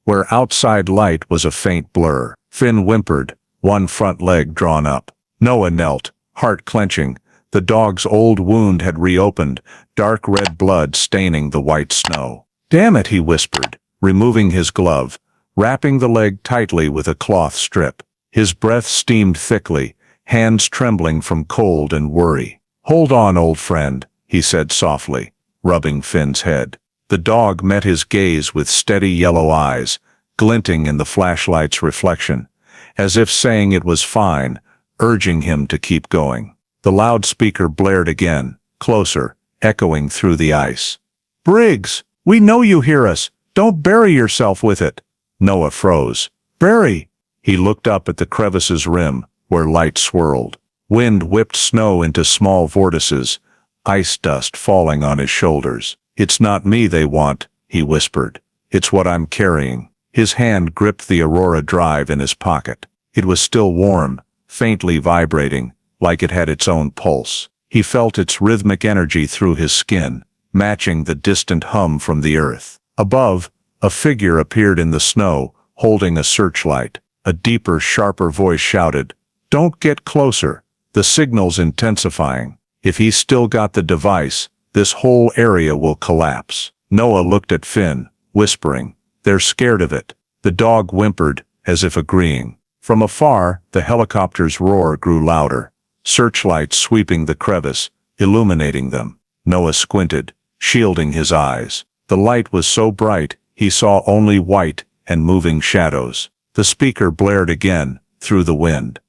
where outside light was a faint blur. Finn whimpered, one front leg drawn up. Noah knelt, heart clenching. The dog's old wound had reopened, dark red blood staining the white snow. "Damn it," he whispered, removing his glove, wrapping the leg tightly with a cloth strip. His breath steamed thickly, hands trembling from cold and worry. "Hold on, old friend," he said softly, rubbing Finn's head. The dog met his gaze with steady yellow eyes, glinting in the flashlight's reflection, as if saying it was fine, urging him to keep going. The loudspeaker blared again, closer, echoing through the ice. "Briggs, we know you hear us. Don't bury yourself with it." Noah froze. "Bury?" He looked up at the crevice's rim, where light swirled. Wind whipped snow into small vortices, ice dust falling on his shoulders. "It's not me they want," he whispered. "It's what I'm carrying." His hand gripped the Aurora drive in his pocket. It was still warm, faintly vibrating, like it had its own pulse. He felt its rhythmic energy through his skin, matching the distant hum from the earth. Above, a figure appeared in the snow, holding a searchlight. A deeper, sharper voice shouted, "Don't get closer. The signal's intensifying. If he's still got the device, this whole area will collapse." Noah looked at Finn, whispering, "They're scared of it." The dog whimpered, as if agreeing. From afar, the helicopter's roar grew louder, searchlights sweeping the crevice, illuminating them. Noah squinted, shielding his eyes. The light was so bright, he saw only white and moving shadows. The speaker blared again, through the wind.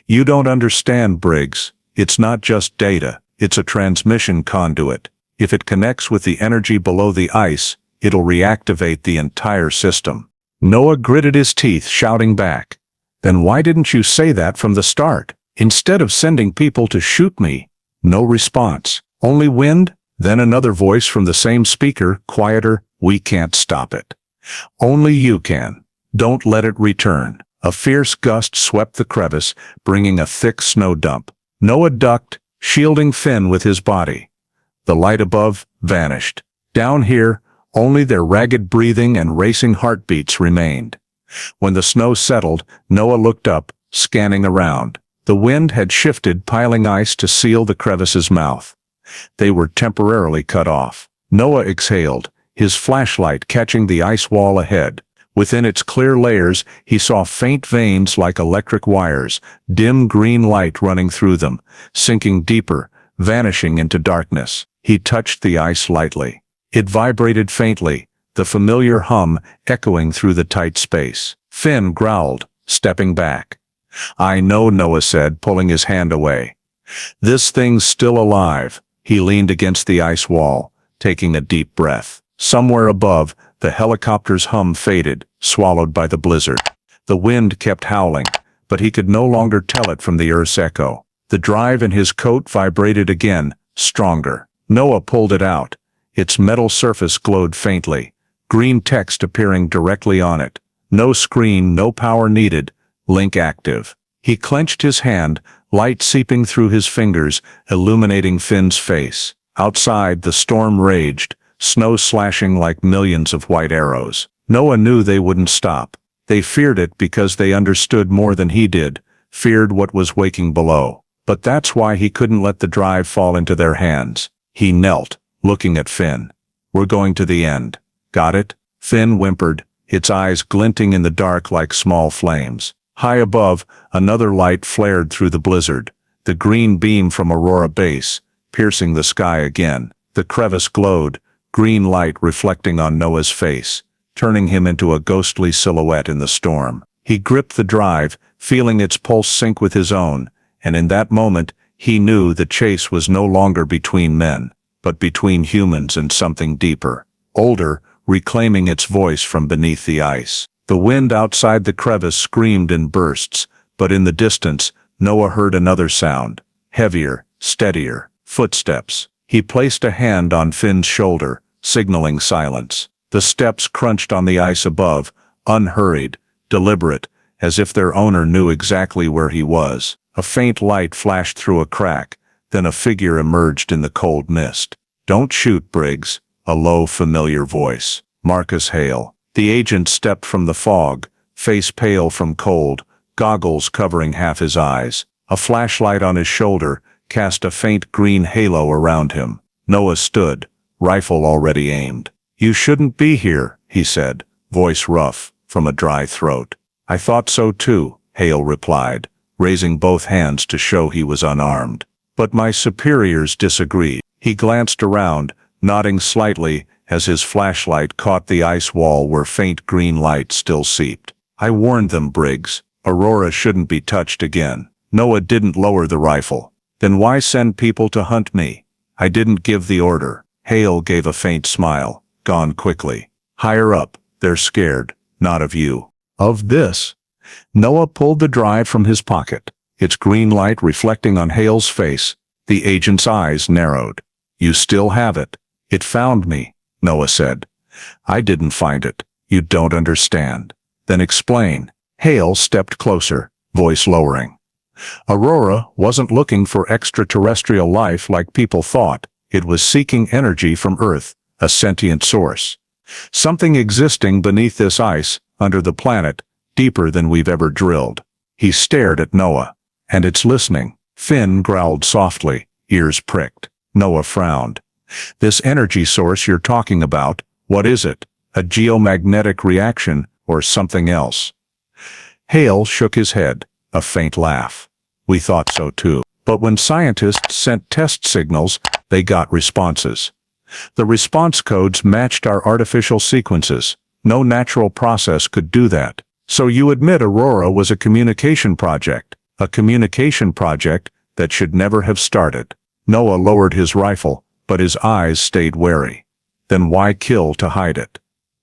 "You don't understand, Briggs. It's not just data, it's a transmission conduit. If it connects with the energy below the ice, it'll reactivate the entire system." Noah gritted his teeth, shouting back, "Then why didn't you say that from the start? Instead of sending people to shoot me?" No response. Only wind. Then another voice from the same speaker, quieter, "We can't stop it. Only you can. Don't let it return." A fierce gust swept the crevice, bringing a thick snow dump. Noah ducked, shielding Finn with his body. The light above vanished. Down here, only their ragged breathing and racing heartbeats remained. When the snow settled, Noah looked up, scanning around. The wind had shifted, piling ice to seal the crevice's mouth. They were temporarily cut off. Noah exhaled, his flashlight catching the ice wall ahead. Within its clear layers, he saw faint veins like electric wires, dim green light running through them, sinking deeper, vanishing into darkness. He touched the ice lightly. It vibrated faintly, the familiar hum echoing through the tight space. Finn growled, stepping back. "I know," Noah said, pulling his hand away. "This thing's still alive." He leaned against the ice wall, taking a deep breath. Somewhere above, the helicopter's hum faded, swallowed by the blizzard. The wind kept howling, but he could no longer tell it from the earth's echo. The drive in his coat vibrated again, stronger. Noah pulled it out. Its metal surface glowed faintly, green text appearing directly on it. No screen, no power needed, link active. He clenched his hand, light seeping through his fingers, illuminating Finn's face. Outside, the storm raged, snow slashing like millions of white arrows. Noah knew they wouldn't stop. They feared it because they understood more than he did, feared what was waking below. But that's why he couldn't let the drive fall into their hands. He knelt, looking at Finn. "We're going to the end. Got it?" Finn whimpered, its eyes glinting in the dark like small flames. High above, another light flared through the blizzard, the green beam from Aurora base, piercing the sky again. The crevice glowed, green light reflecting on Noah's face, turning him into a ghostly silhouette in the storm. He gripped the drive, feeling its pulse sync with his own, and in that moment, he knew the chase was no longer between men, but between humans and something deeper. Older, reclaiming its voice from beneath the ice. The wind outside the crevice screamed in bursts, but in the distance, Noah heard another sound. Heavier, steadier, footsteps. He placed a hand on Finn's shoulder, signaling silence. The steps crunched on the ice above, unhurried, deliberate, as if their owner knew exactly where he was. A faint light flashed through a crack, then a figure emerged in the cold mist. "Don't shoot, Briggs," a low, familiar voice. Marcus Hale. The agent stepped from the fog, face pale from cold, goggles covering half his eyes. A flashlight on his shoulder cast a faint green halo around him. Noah stood, rifle already aimed. "You shouldn't be here," he said, voice rough, from a dry throat. "I thought so too," Hale replied, raising both hands to show he was unarmed. "But my superiors disagreed." He glanced around, nodding slightly as his flashlight caught the ice wall where faint green light still seeped. "I warned them, Briggs. Aurora shouldn't be touched again." Noah didn't lower the rifle. "Then why send people to hunt me? I didn't give the order." Hale gave a faint smile, gone quickly. "Higher up, they're scared, not of you." "Of this." Noah pulled the drive from his pocket, its green light reflecting on Hale's face. The agent's eyes narrowed. "You still have it." "It found me," Noah said. "I didn't find it. You don't understand." "Then explain." Hale stepped closer, voice lowering. "Aurora wasn't looking for extraterrestrial life like people thought. It was seeking energy from Earth, a sentient source. Something existing beneath this ice, under the planet, deeper than we've ever drilled." He stared at Noah. "And it's listening." Finn growled softly, ears pricked. Noah frowned. "This energy source you're talking about, what is it? A geomagnetic reaction, or something else?" Hale shook his head, a faint laugh. "We thought so too. But when scientists sent test signals, they got responses. The response codes matched our artificial sequences. No natural process could do that. So you admit Aurora was a communication project that should never have started." Noah lowered his rifle, but his eyes stayed wary. "Then why kill to hide it?"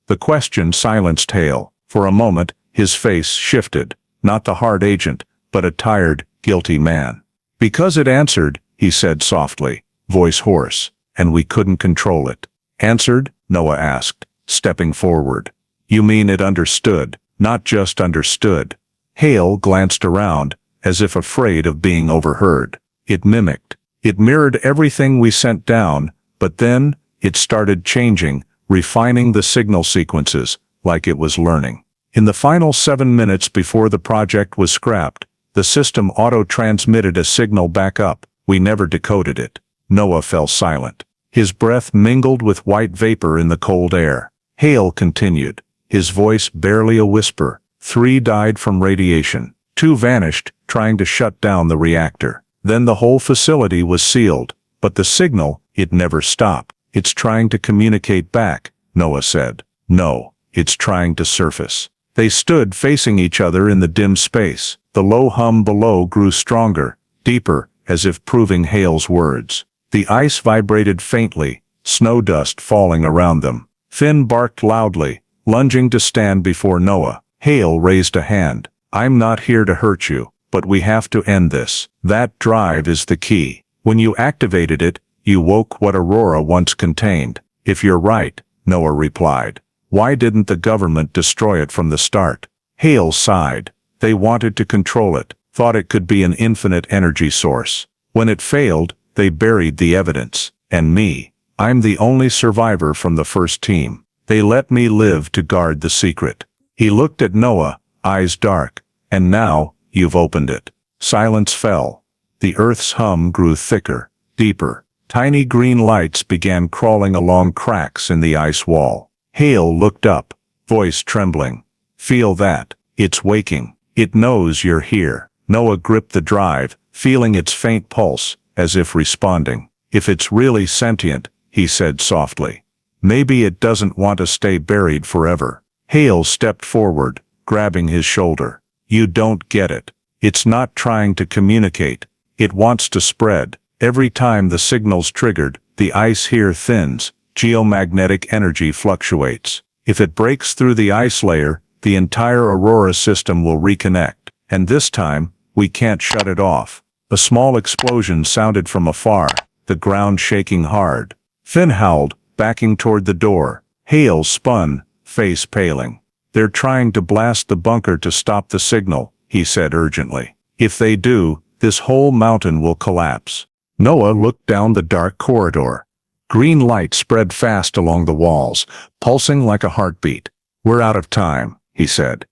The question silenced Hale. For a moment, his face shifted, not the hard agent, but a tired, guilty man. "Because it answered," he said softly, voice hoarse, "and we couldn't control it." "Answered?" Noah asked, stepping forward. "You mean it understood, not just understood?" Hale glanced around, as if afraid of being overheard. "It mimicked. It mirrored everything we sent down, but then, it started changing, refining the signal sequences, like it was learning. In the final 7 minutes before the project was scrapped, the system auto-transmitted a signal back up. We never decoded it." Noah fell silent. His breath mingled with white vapor in the cold air. Hale continued, his voice barely a whisper. "3 died from radiation. 2 vanished, trying to shut down the reactor. Then the whole facility was sealed. But the signal, it never stopped." "It's trying to communicate back," Noah said. "No, it's trying to surface." They stood facing each other in the dim space. The low hum below grew stronger, deeper, as if proving Hale's words. The ice vibrated faintly, snow dust falling around them. Finn barked loudly, lunging to stand before Noah. Hale raised a hand. "I'm not here to hurt you, but we have to end this. That drive is the key. When you activated it, you woke what Aurora once contained." "If you're right," Noah replied, "why didn't the government destroy it from the start?" Hale sighed. "They wanted to control it, thought it could be an infinite energy source. When it failed, they buried the evidence. And me, I'm the only survivor from the first team. They let me live to guard the secret." He looked at Noah, eyes dark. "And now, you've opened it." Silence fell. The earth's hum grew thicker, deeper. Tiny green lights began crawling along cracks in the ice wall. Hale looked up, voice trembling. "Feel that? It's waking. It knows you're here." Noah gripped the drive, feeling its faint pulse, as if responding. "If it's really sentient," he said softly, "maybe it doesn't want to stay buried forever." Hale stepped forward, grabbing his shoulder. "You don't get it. It's not trying to communicate. It wants to spread. Every time the signal's triggered, the ice here thins, geomagnetic energy fluctuates. If it breaks through the ice layer, the entire Aurora system will reconnect, and this time, we can't shut it off. A small explosion sounded from afar, the ground shaking hard. Finn howled, backing toward the door. Hale spun, face paling. "They're trying to blast the bunker to stop the signal," he said urgently. "If they do, this whole mountain will collapse." Noah looked down the dark corridor. Green light spread fast along the walls, pulsing like a heartbeat. "We're out of time," he said.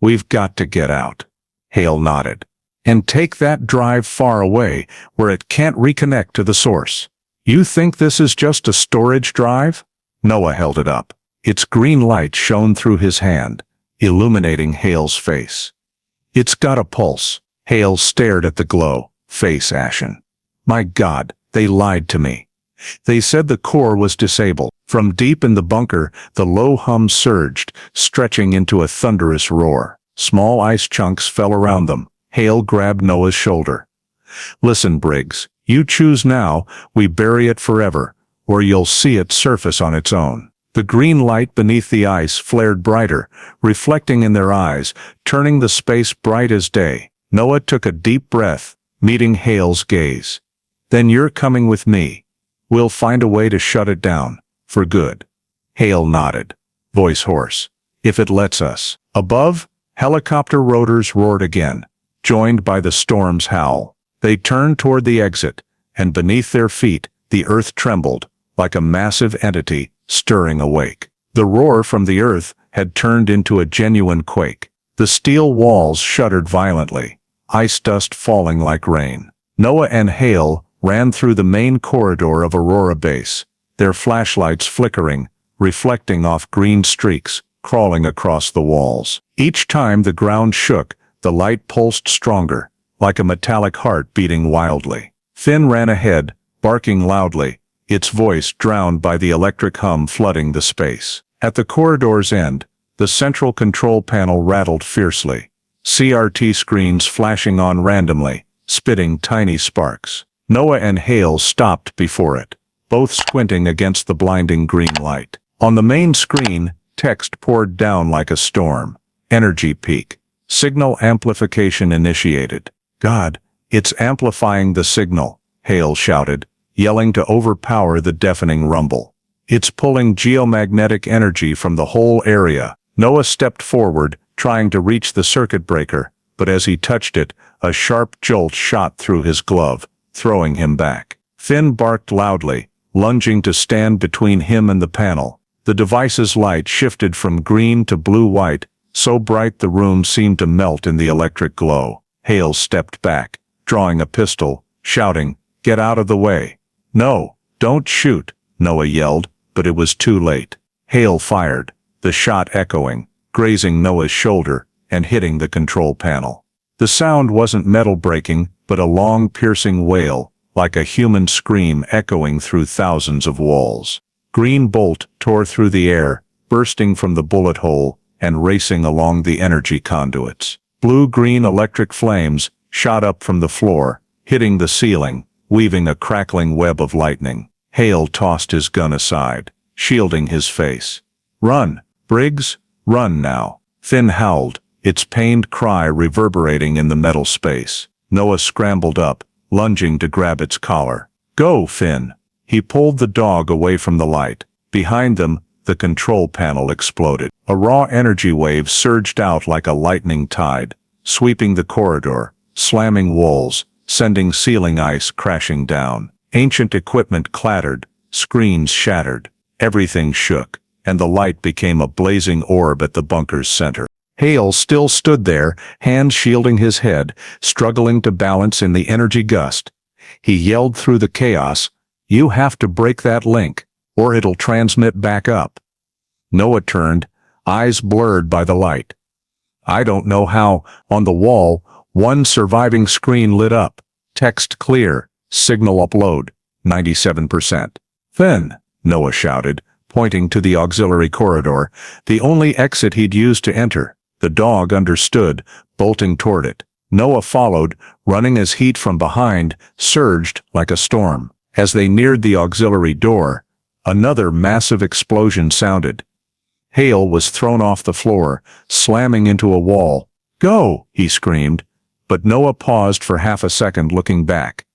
"We've got to get out." Hale nodded. "And take that drive far away, where it can't reconnect to the source." "You think this is just a storage drive?" Noah held it up. Its green light shone through his hand, illuminating Hale's face. "It's got a pulse." Hale stared at the glow, face ashen. "My God, they lied to me. They said the core was disabled." From deep in the bunker, the low hum surged, stretching into a thunderous roar. Small ice chunks fell around them. Hale grabbed Noah's shoulder. "Listen, Briggs, you choose now, we bury it forever, or you'll see it surface on its own." The green light beneath the ice flared brighter, reflecting in their eyes, turning the space bright as day. Noah took a deep breath, meeting Hale's gaze. "Then you're coming with me. We'll find a way to shut it down, for good." Hale nodded, voice hoarse. "If it lets us." Above, helicopter rotors roared again, joined by the storm's howl. They turned toward the exit, and beneath their feet, the earth trembled, like a massive entity stirring awake. The roar from the earth had turned into a genuine quake. The steel walls shuddered violently, ice dust falling like rain. Noah and Hale ran through the main corridor of Aurora Base, their flashlights flickering, reflecting off green streaks crawling across the walls. Each time the ground shook, the light pulsed stronger, like a metallic heart beating wildly. Finn ran ahead, barking loudly, its voice drowned by the electric hum flooding the space. At the corridor's end, the central control panel rattled fiercely, CRT screens flashing on randomly, spitting tiny sparks. Noah and Hale stopped before it, both squinting against the blinding green light. On the main screen, text poured down like a storm. Energy peak. Signal amplification initiated. "God, it's amplifying the signal," Hale shouted, yelling to overpower the deafening rumble. "It's pulling geomagnetic energy from the whole area." Noah stepped forward, trying to reach the circuit breaker, but as he touched it, a sharp jolt shot through his glove, throwing him back. Finn barked loudly, lunging to stand between him and the panel. The device's light shifted from green to blue-white, so bright the room seemed to melt in the electric glow. Hale stepped back, drawing a pistol, shouting, "Get out of the way." "No, don't shoot," Noah yelled, but it was too late. Hale fired, the shot echoing, grazing Noah's shoulder and hitting the control panel. The sound wasn't metal breaking, but a long piercing wail, like a human scream echoing through thousands of walls. Green bolt tore through the air, bursting from the bullet hole and racing along the energy conduits. Blue-green electric flames shot up from the floor, hitting the ceiling, weaving a crackling web of lightning. Hale tossed his gun aside, shielding his face. "Run, Briggs, run now." Finn howled, its pained cry reverberating in the metal space. Noah scrambled up, lunging to grab its collar. "Go, Finn." He pulled the dog away from the light. Behind them, the control panel exploded. A raw energy wave surged out like a lightning tide, sweeping the corridor, slamming walls, sending ceiling ice crashing down. Ancient equipment clattered, screens shattered, everything shook, and the light became a blazing orb at the bunker's center. Hale still stood there, hands shielding his head, struggling to balance in the energy gust. He yelled through the chaos, "You have to break that link, or it'll transmit back up." Noah turned, eyes blurred by the light. "I don't know how." On the wall, one surviving screen lit up. Text clear, signal upload, 97%. "Finn," Noah shouted, pointing to the auxiliary corridor, the only exit he'd used to enter. The dog understood, bolting toward it. Noah followed, running as heat from behind surged like a storm. As they neared the auxiliary door, Another massive explosion sounded. Hale was thrown off the floor, slamming into a wall. "Go!" he screamed, but Noah paused for half a second looking back.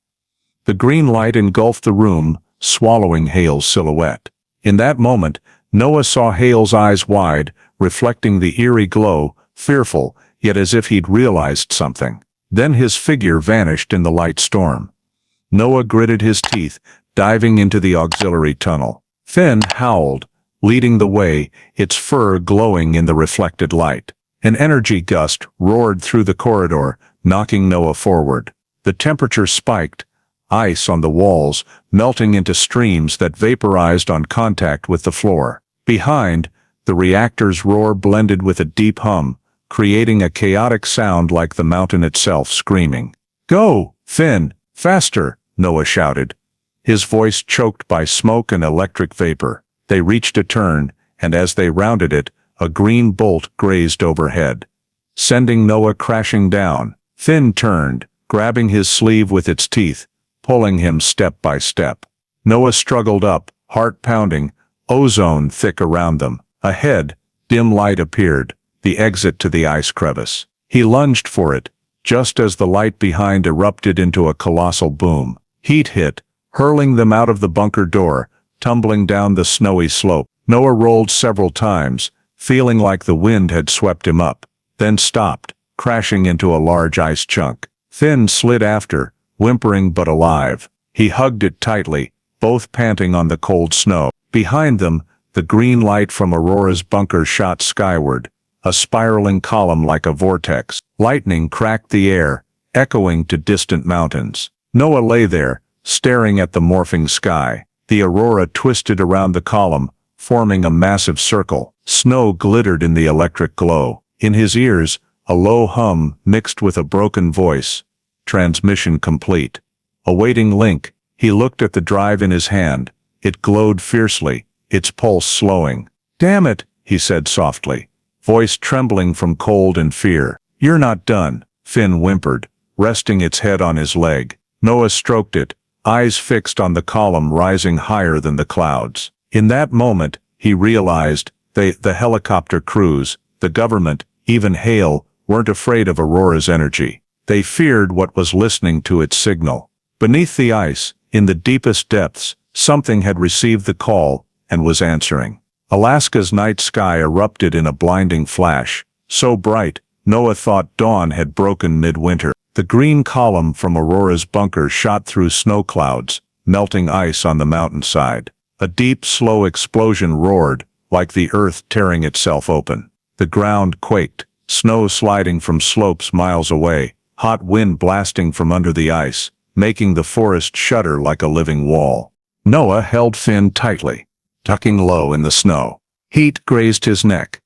The green light engulfed the room, swallowing Hale's silhouette. In that moment, Noah saw Hale's eyes wide, reflecting the eerie glow, fearful, yet as if he'd realized something. Then his figure vanished in the light storm. Noah gritted his teeth, diving into the auxiliary tunnel. Finn howled, leading the way, its fur glowing in the reflected light. An energy gust roared through the corridor, knocking Noah forward. The temperature spiked, ice on the walls, melting into streams that vaporized on contact with the floor. Behind, the reactor's roar blended with a deep hum, creating a chaotic sound like the mountain itself screaming. "Go, Finn, faster!" Noah shouted, his voice choked by smoke and electric vapor. They reached a turn, and as they rounded it, a green bolt grazed overhead, sending Noah crashing down. Finn turned, grabbing his sleeve with its teeth, pulling him step by step. Noah struggled up, heart pounding, ozone thick around them. Ahead, dim light appeared, the exit to the ice crevice. He lunged for it, just as the light behind erupted into a colossal boom. Heat hit, hurling them out of the bunker door, tumbling down the snowy slope. Noah rolled several times, feeling like the wind had swept him up, then stopped, crashing into a large ice chunk. Finn slid after, whimpering but alive. He hugged it tightly, both panting on the cold snow. Behind them, the green light from Aurora's bunker shot skyward, a spiraling column like a vortex. Lightning cracked the air, echoing to distant mountains. Noah lay there, staring at the morphing sky. The Aurora twisted around the column, forming a massive circle. Snow glittered in the electric glow. In his ears, a low hum mixed with a broken voice. Transmission complete. Awaiting link, he looked at the drive in his hand. It glowed fiercely, its pulse slowing. "Damn it," he said softly, voice trembling from cold and fear. "You're not done," Finn whimpered, resting its head on his leg. Noah stroked it, eyes fixed on the column rising higher than the clouds. In that moment, he realized the helicopter crews, the government, even Hale, weren't afraid of Aurora's energy. They feared what was listening to its signal. Beneath the ice, in the deepest depths, something had received the call and was answering. Alaska's night sky erupted in a blinding flash, so bright, Noah thought dawn had broken midwinter. The green column from Aurora's bunker shot through snow clouds, melting ice on the mountainside. A deep, slow explosion roared, like the earth tearing itself open. The ground quaked, snow sliding from slopes miles away, hot wind blasting from under the ice, making the forest shudder like a living wall. Noah held Finn tightly, tucking low in the snow. Heat grazed his neck,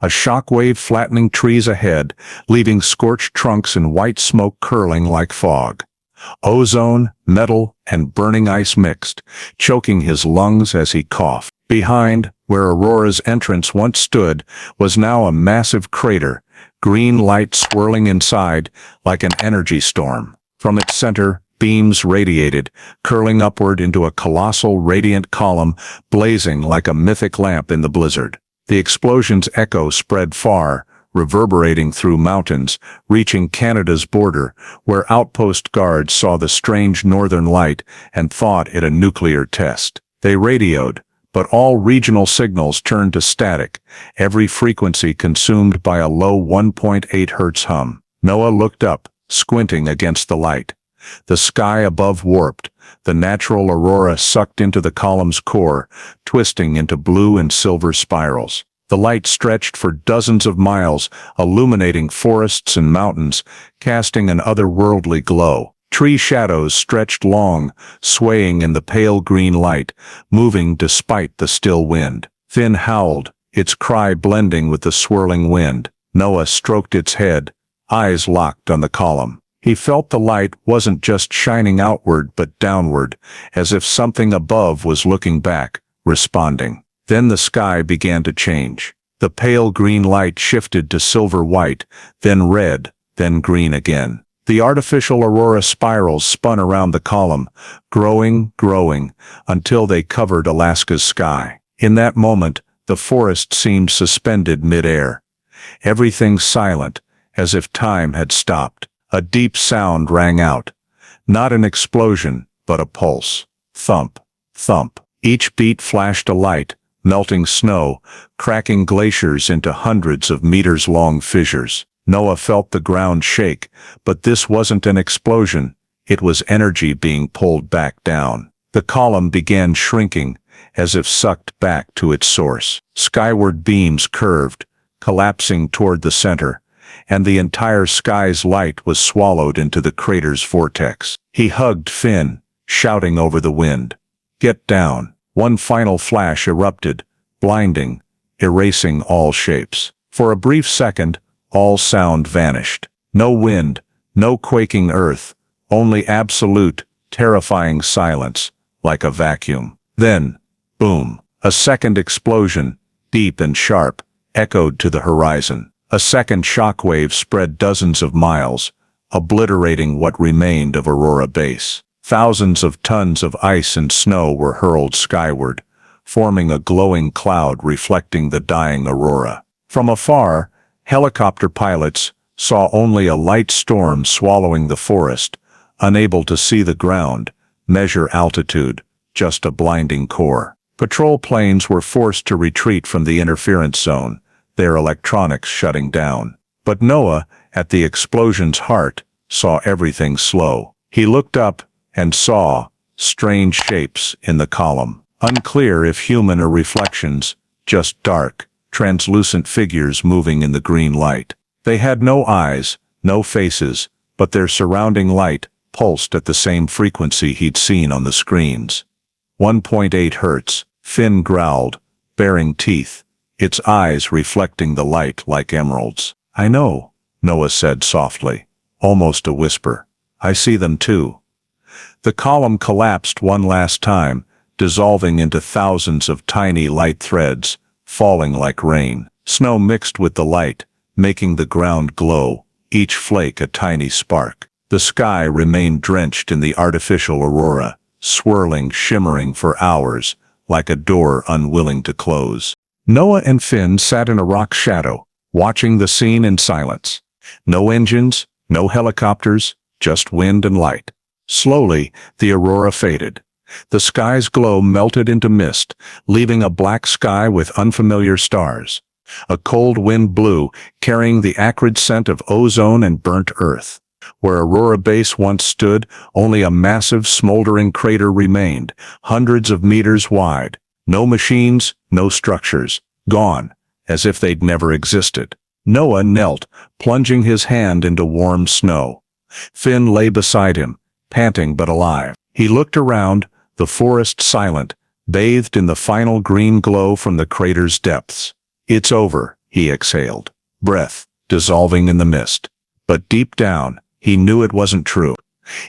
a shockwave flattening trees ahead, leaving scorched trunks and white smoke curling like fog. Ozone, metal, and burning ice mixed, choking his lungs as he coughed. Behind, where Aurora's entrance once stood, was now a massive crater, green light swirling inside like an energy storm. From its center, beams radiated, curling upward into a colossal radiant column, blazing like a mythic lamp in the blizzard. The explosion's echo spread far, reverberating through mountains, reaching Canada's border, where outpost guards saw the strange northern light and thought it a nuclear test. They radioed, but all regional signals turned to static, every frequency consumed by a low 1.8 hertz hum. Noah looked up, squinting against the light. The sky above warped, the natural aurora sucked into the column's core, twisting into blue and silver spirals. The light stretched for dozens of miles, illuminating forests and mountains, casting an otherworldly glow. Tree shadows stretched long, swaying in the pale green light, moving despite the still wind. Finn howled, its cry blending with the swirling wind. Noah stroked its head, eyes locked on the column. He felt the light wasn't just shining outward but downward, as if something above was looking back, responding. Then the sky began to change. The pale green light shifted to silver white, then red, then green again. The artificial aurora spirals spun around the column, growing, until they covered Alaska's sky. In that moment, the forest seemed suspended mid-air. Everything silent, as if time had stopped. A deep sound rang out. Not an explosion, but a pulse. Thump, thump. Each beat flashed a light, melting snow, cracking glaciers into hundreds of meters-long fissures. Noah felt the ground shake, but this wasn't an explosion. It was energy being pulled back down. The column began shrinking, as if sucked back to its source. Skyward beams curved, collapsing toward the center, and the entire sky's light was swallowed into the crater's vortex. He hugged Finn, shouting over the wind. "Get down." One final flash erupted, blinding, erasing all shapes. For a brief second, all sound vanished. No wind, no quaking earth, only absolute, terrifying silence, like a vacuum. Then, boom, a second explosion, deep and sharp, echoed to the horizon. A second shockwave spread dozens of miles, obliterating what remained of Aurora Base. Thousands of tons of ice and snow were hurled skyward, forming a glowing cloud reflecting the dying aurora. From afar, helicopter pilots saw only a light storm swallowing the forest, unable to see the ground, measure altitude, just a blinding core. Patrol planes were forced to retreat from the interference zone, their electronics shutting down. But Noah, at the explosion's heart, saw everything slow. He looked up and saw strange shapes in the column. Unclear if human or reflections, just dark, translucent figures moving in the green light. They had no eyes, no faces, but their surrounding light pulsed at the same frequency he'd seen on the screens. 1.8 hertz, Finn growled, baring teeth, its eyes reflecting the light like emeralds. "I know," Noah said softly, almost a whisper. "I see them too." The column collapsed one last time, dissolving into thousands of tiny light threads, falling like rain. Snow mixed with the light, making the ground glow, each flake a tiny spark. The sky remained drenched in the artificial aurora, swirling, shimmering for hours, like a door unwilling to close. Noah and Finn sat in a rock shadow, watching the scene in silence. No engines, no helicopters, just wind and light. Slowly, the aurora faded. The sky's glow melted into mist, leaving a black sky with unfamiliar stars. A cold wind blew, carrying the acrid scent of ozone and burnt earth. Where Aurora Base once stood, only a massive smoldering crater remained, hundreds of meters wide. No machines, no structures. Gone, as if they'd never existed. Noah knelt, plunging his hand into warm snow. Finn lay beside him, panting but alive. He looked around, the forest silent, bathed in the final green glow from the crater's depths. "It's over," he exhaled, breath dissolving in the mist. But deep down, he knew it wasn't true.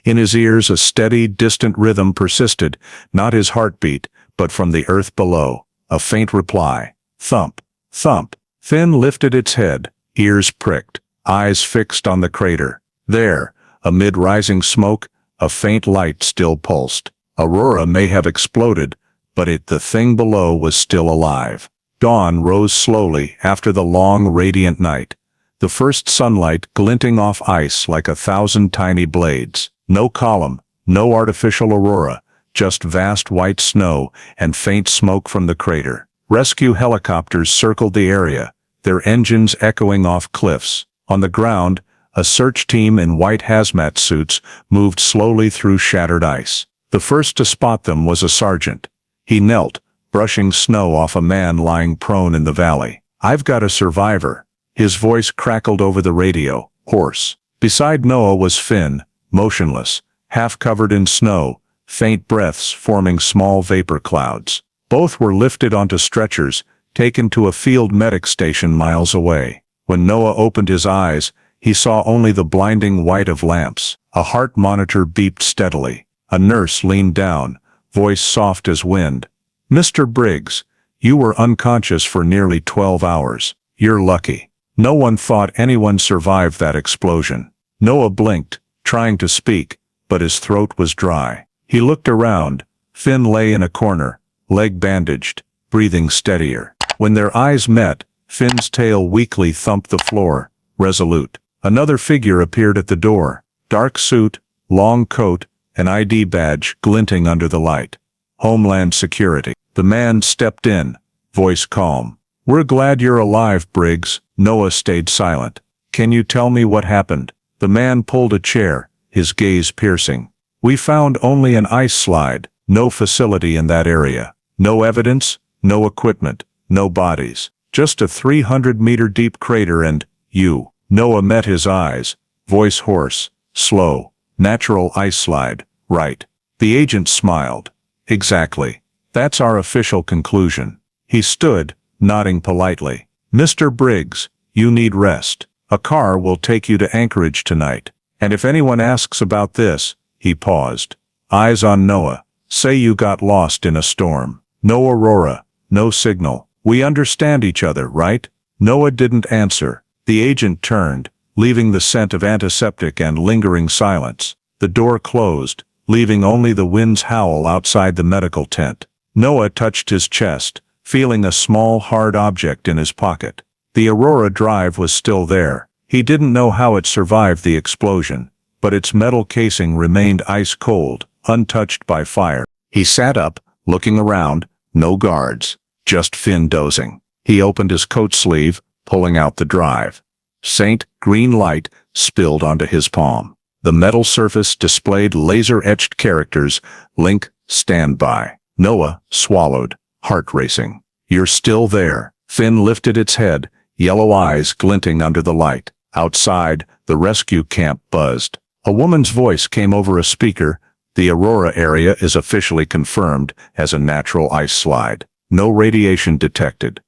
In his ears a steady, distant rhythm persisted, not his heartbeat, but from the earth below, a faint reply. Thump, thump. Finn lifted its head, ears pricked, eyes fixed on the crater. There, amid rising smoke, a faint light still pulsed. Aurora may have exploded, but the thing below was still alive. Dawn rose slowly after the long, radiant night, the first sunlight glinting off ice like 1,000 tiny blades. No column, no artificial aurora, just vast white snow and faint smoke from the crater. Rescue helicopters circled the area, their engines echoing off cliffs. On the ground, a search team in white hazmat suits moved slowly through shattered ice. The first to spot them was a sergeant. He knelt, brushing snow off a man lying prone in the valley. "I've got a survivor." His voice crackled over the radio, hoarse. Beside Noah was Finn, motionless, half covered in snow, faint breaths forming small vapor clouds. Both were lifted onto stretchers, taken to a field medic station miles away. When Noah opened his eyes, he saw only the blinding white of lamps. A heart monitor beeped steadily. A nurse leaned down, voice soft as wind. "Mr. Briggs, you were unconscious for nearly 12 hours. You're lucky." No one thought anyone survived that explosion. Noah blinked, trying to speak, but his throat was dry. He looked around. Finn lay in a corner, leg bandaged, breathing steadier. When their eyes met, Finn's tail weakly thumped the floor, resolute. Another figure appeared at the door. Dark suit, long coat, an ID badge glinting under the light. Homeland Security. The man stepped in, voice calm. "We're glad you're alive, Briggs." Noah stayed silent. "Can you tell me what happened?" The man pulled a chair, his gaze piercing. "We found only an ice slide, no facility in that area. No evidence, no equipment, no bodies. Just a 300-meter deep crater and you." Noah met his eyes, voice hoarse, slow. "Natural ice slide, right?" The agent smiled. "Exactly. That's our official conclusion." He stood, nodding politely. "Mr. Briggs, you need rest. A car will take you to Anchorage tonight. And if anyone asks about this," he paused. Eyes on Noah. "Say you got lost in a storm. No Aurora, no signal. We understand each other, right?" Noah didn't answer. The agent turned, leaving the scent of antiseptic and lingering silence. The door closed, leaving only the wind's howl outside the medical tent. Noah touched his chest, feeling a small hard object in his pocket. The Aurora drive was still there. He didn't know how it survived the explosion, but its metal casing remained ice cold, untouched by fire. He sat up, looking around. No guards, just Finn dozing. He opened his coat sleeve, pulling out the drive. Faint green light spilled onto his palm. The metal surface displayed laser-etched characters, "Link, stand by." Noah swallowed, heart racing. "You're still there." Finn lifted its head, yellow eyes glinting under the light. Outside, the rescue camp buzzed. A woman's voice came over a speaker. "The Aurora area is officially confirmed as a natural ice slide. No radiation detected.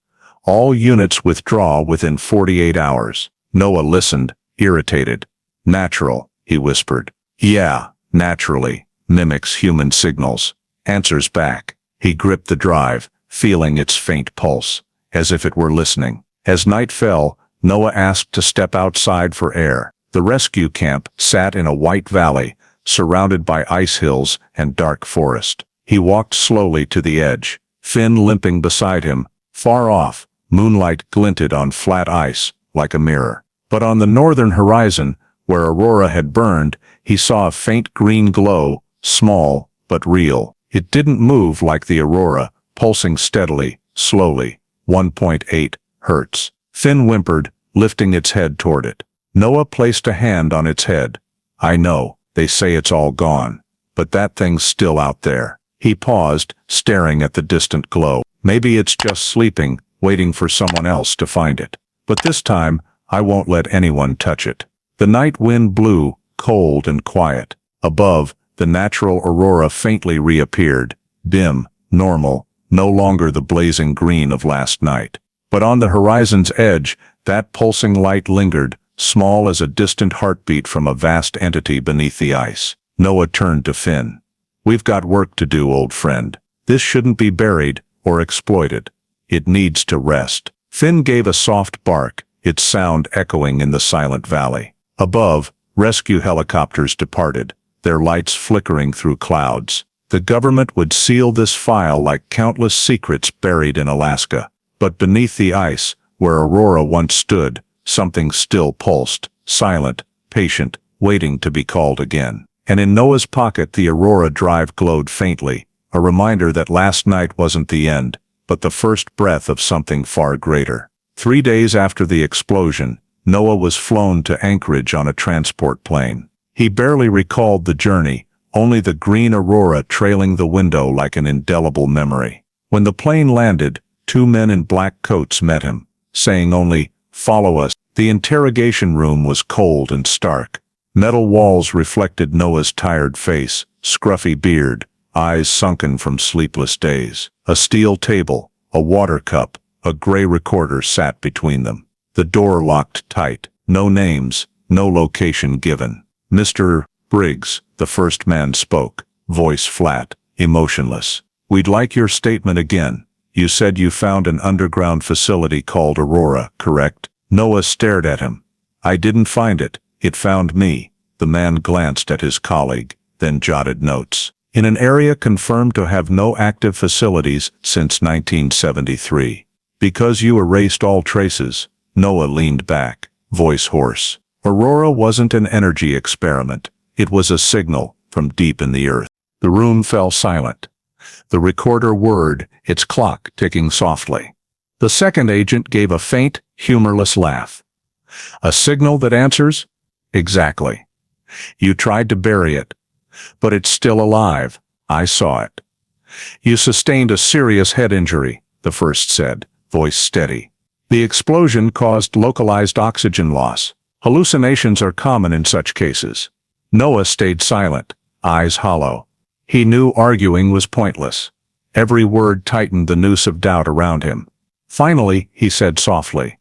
All units withdraw within 48 hours. Noah listened, irritated. "Natural," he whispered. "Yeah, naturally. Mimics human signals. Answers back." He gripped the drive, feeling its faint pulse, as if it were listening. As night fell, Noah asked to step outside for air. The rescue camp sat in a white valley, surrounded by ice hills and dark forest. He walked slowly to the edge, Finn limping beside him. Far off, moonlight glinted on flat ice, like a mirror. But on the northern horizon, where Aurora had burned, he saw a faint green glow, small but real. It didn't move like the Aurora, pulsing steadily, slowly. 1.8 hertz. Finn whimpered, lifting its head toward it. Noah placed a hand on its head. "I know, they say it's all gone, but that thing's still out there." He paused, staring at the distant glow. "Maybe it's just sleeping, waiting for someone else to find it. But this time, I won't let anyone touch it." The night wind blew, cold and quiet. Above, the natural Aurora faintly reappeared, dim, normal, no longer the blazing green of last night. But on the horizon's edge, that pulsing light lingered, small as a distant heartbeat from a vast entity beneath the ice. Noah turned to Finn. "We've got work to do, old friend. This shouldn't be buried or exploited. It needs to rest." Finn gave a soft bark, its sound echoing in the silent valley. Above, rescue helicopters departed, their lights flickering through clouds. The government would seal this file like countless secrets buried in Alaska. But beneath the ice, where Aurora once stood, something still pulsed, silent, patient, waiting to be called again. And in Noah's pocket the Aurora drive glowed faintly, a reminder that last night wasn't the end, but the first breath of something far greater. 3 days after the explosion, Noah was flown to Anchorage on a transport plane. He barely recalled the journey, only the green Aurora trailing the window like an indelible memory. When the plane landed, 2 men in black coats met him, saying only, "Follow us." The interrogation room was cold and stark. Metal walls reflected Noah's tired face, scruffy beard, eyes sunken from sleepless days. A steel table, a water cup, a gray recorder sat between them. The door locked tight. No names, no location given. "Mr. Briggs," the first man spoke, voice flat, emotionless. "We'd like your statement again. You said you found an underground facility called Aurora, correct?" Noah stared at him. "I didn't find it. It found me. The man glanced at his colleague, then jotted notes. In an area confirmed to have no active facilities since 1973. Because you erased all traces, Noah leaned back, voice hoarse. Aurora wasn't an energy experiment. It was a signal from deep in the earth. The room fell silent. The recorder whirred, its clock ticking softly. The second agent gave a faint, humorless laugh. A signal that answers? Exactly. You tried to bury it. But it's still alive. I saw it. You sustained a serious head injury, the first said, voice steady. The explosion caused localized oxygen loss. Hallucinations are common in such cases. Noah stayed silent, eyes hollow. He knew arguing was pointless. Every word tightened the noose of doubt around him. Finally, he said softly,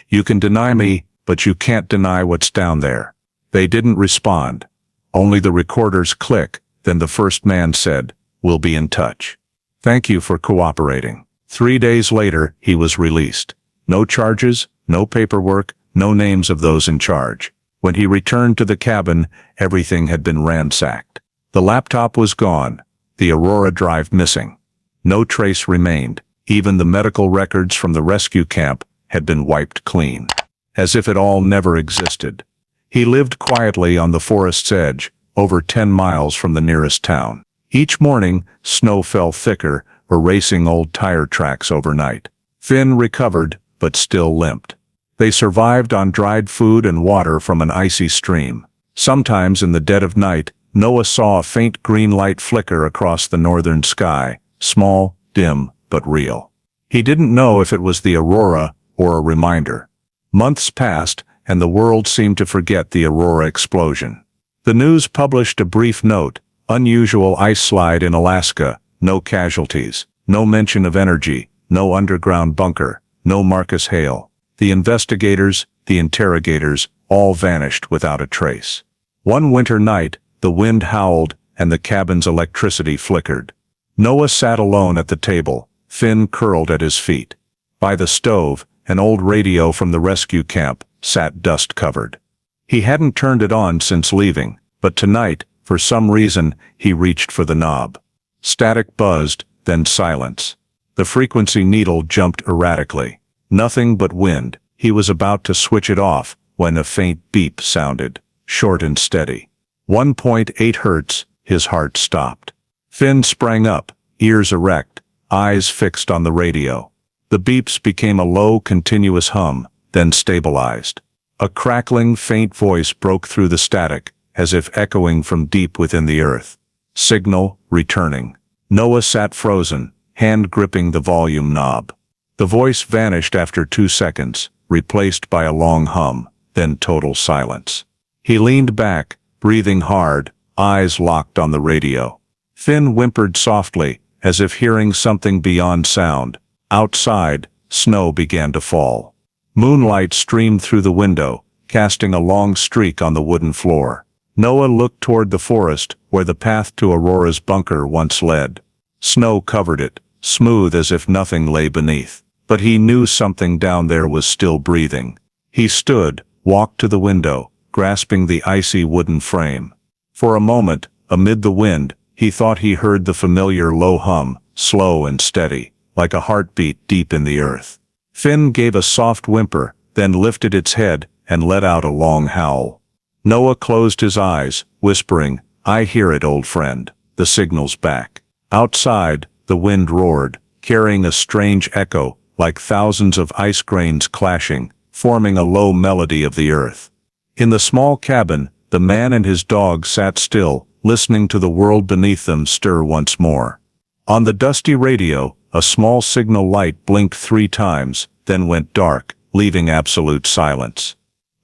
"You can deny me, but you can't deny what's down there." They didn't respond. Only the recorder's click. Then the first man said, "We'll be in touch. Thank you for cooperating." 3 days later, he was released. No charges, no paperwork, no names of those in charge. When he returned to the cabin, everything had been ransacked. The laptop was gone, the Aurora drive missing. No trace remained. Even the medical records from the rescue camp had been wiped clean. As if it all never existed. He lived quietly on the forest's edge, over 10 miles from the nearest town. Each morning, snow fell thicker, erasing old tire tracks overnight. Finn recovered, but still limped. They survived on dried food and water from an icy stream. Sometimes in the dead of night, Noah saw a faint green light flicker across the northern sky, small, dim, but real. He didn't know if it was the Aurora or a reminder. Months passed, and the world seemed to forget the Aurora explosion. The news published a brief note: unusual ice slide in Alaska, no casualties, no mention of energy, no underground bunker, no Marcus Hale. The investigators, the interrogators, all vanished without a trace. One winter night, the wind howled, and the cabin's electricity flickered. Noah sat alone at the table, Finn curled at his feet. By the stove, an old radio from the rescue camp sat dust-covered. He hadn't turned it on since leaving, but tonight, for some reason, he reached for the knob. Static buzzed, then silence. The frequency needle jumped erratically. Nothing but wind. He was about to switch it off when a faint beep sounded, short and steady. 1.8 hertz, his heart stopped. Finn sprang up, ears erect, eyes fixed on the radio. The beeps became a low, continuous hum, then stabilized. A crackling, faint voice broke through the static, as if echoing from deep within the earth. Signal returning. Noah sat frozen, hand gripping the volume knob. The voice vanished after 2 seconds, replaced by a long hum, then total silence. He leaned back, breathing hard, eyes locked on the radio. Finn whimpered softly, as if hearing something beyond sound. Outside, snow began to fall. Moonlight streamed through the window, casting a long streak on the wooden floor. Noah looked toward the forest, where the path to Aurora's bunker once led. Snow covered it, smooth as if nothing lay beneath. But he knew something down there was still breathing. He stood, walked to the window, grasping the icy wooden frame. For a moment, amid the wind, he thought he heard the familiar low hum, slow and steady, like a heartbeat deep in the earth. Finn gave a soft whimper, then lifted its head and let out a long howl. Noah closed his eyes, whispering, "I hear it, old friend. The signal's back." Outside, the wind roared, carrying a strange echo, like thousands of ice grains clashing, forming a low melody of the earth. In the small cabin, the man and his dog sat still, listening to the world beneath them stir once more. On the dusty radio, a small signal light blinked 3 times, then went dark, leaving absolute silence.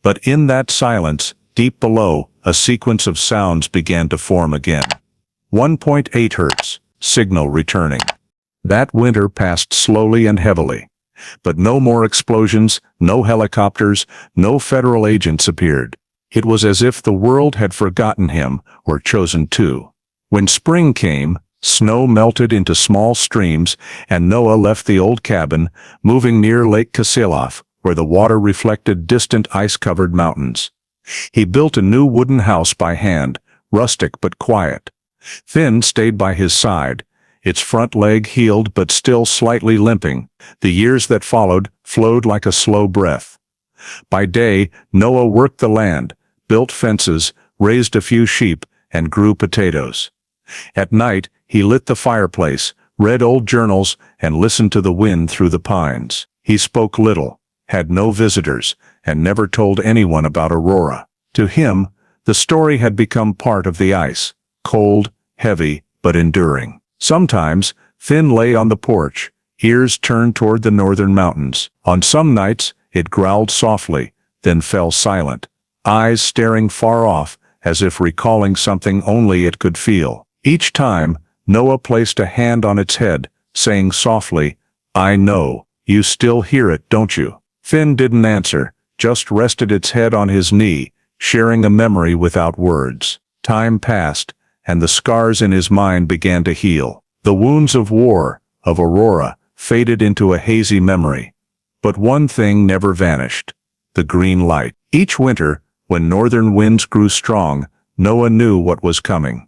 But in that silence, deep below, a sequence of sounds began to form again. 1.8 hertz, signal returning. That winter passed slowly and heavily. But no more explosions, no helicopters, no federal agents appeared. It was as if the world had forgotten him, or chosen to. When spring came, snow melted into small streams, and Noah left the old cabin, moving near Lake Kasilof, where the water reflected distant ice-covered mountains. He built a new wooden house by hand, rustic but quiet. Finn stayed by his side, its front leg healed but still slightly limping. The years that followed flowed like a slow breath. By day, Noah worked the land, built fences, raised a few sheep, and grew potatoes. At night, he lit the fireplace, read old journals, and listened to the wind through the pines. He spoke little, had no visitors, and never told anyone about Aurora. To him, the story had become part of the ice, cold, heavy, but enduring. Sometimes, Finn lay on the porch, ears turned toward the northern mountains. On some nights, it growled softly, then fell silent, eyes staring far off, as if recalling something only it could feel. Each time, Noah placed a hand on its head, saying softly, "I know, you still hear it, don't you?" Finn didn't answer, just rested its head on his knee, sharing a memory without words. Time passed, and the scars in his mind began to heal. The wounds of war, of Aurora, faded into a hazy memory. But one thing never vanished: the green light. Each winter, when northern winds grew strong, Noah knew what was coming.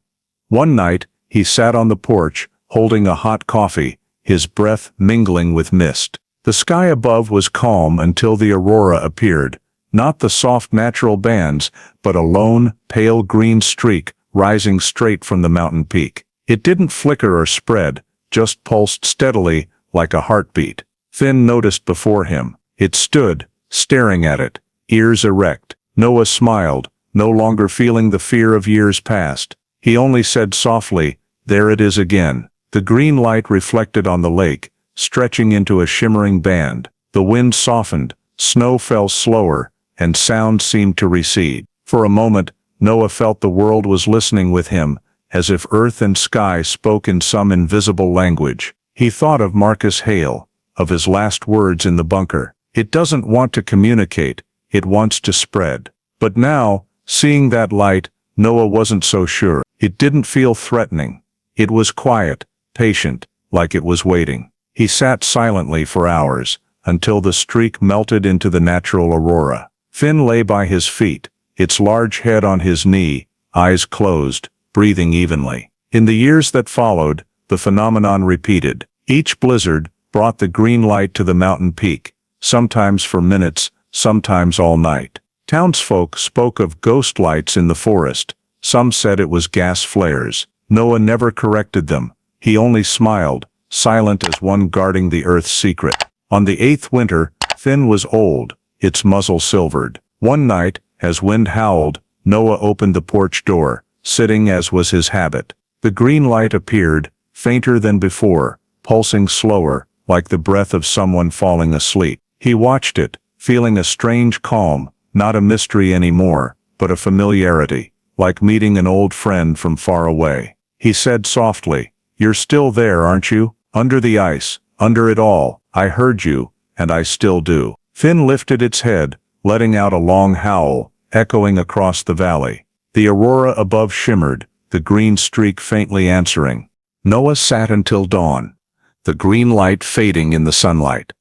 One night, he sat on the porch, holding a hot coffee, his breath mingling with mist. The sky above was calm until the aurora appeared, not the soft natural bands, but a lone, pale green streak rising straight from the mountain peak. It didn't flicker or spread, just pulsed steadily, like a heartbeat. Finn noticed before him. It stood, staring at it, ears erect. Noah smiled, no longer feeling the fear of years past. He only said softly, "There it is again." The green light reflected on the lake, stretching into a shimmering band. The wind softened, snow fell slower, and sound seemed to recede. For a moment, Noah felt the world was listening with him, as if earth and sky spoke in some invisible language. He thought of Marcus Hale, of his last words in the bunker. It doesn't want to communicate, it wants to spread. But now, seeing that light, Noah wasn't so sure. It didn't feel threatening. It was quiet, patient, like it was waiting. He sat silently for hours, until the streak melted into the natural aurora. Finn lay by his feet, its large head on his knee, eyes closed, breathing evenly. In the years that followed, the phenomenon repeated. Each blizzard brought the green light to the mountain peak, sometimes for minutes, sometimes all night. Townsfolk spoke of ghost lights in the forest. Some said it was gas flares. Noah never corrected them. He only smiled, silent as one guarding the earth's secret. On the 8th winter, Finn was old, its muzzle silvered. One night, as wind howled, Noah opened the porch door, sitting as was his habit. The green light appeared, fainter than before, pulsing slower, like the breath of someone falling asleep. He watched it, feeling a strange calm, not a mystery anymore, but a familiarity, like meeting an old friend from far away. He said softly, "You're still there, aren't you? Under the ice, under it all. I heard you, and I still do." Finn lifted its head, letting out a long howl, echoing across the valley. The aurora above shimmered, the green streak faintly answering. Noah sat until dawn, the green light fading in the sunlight.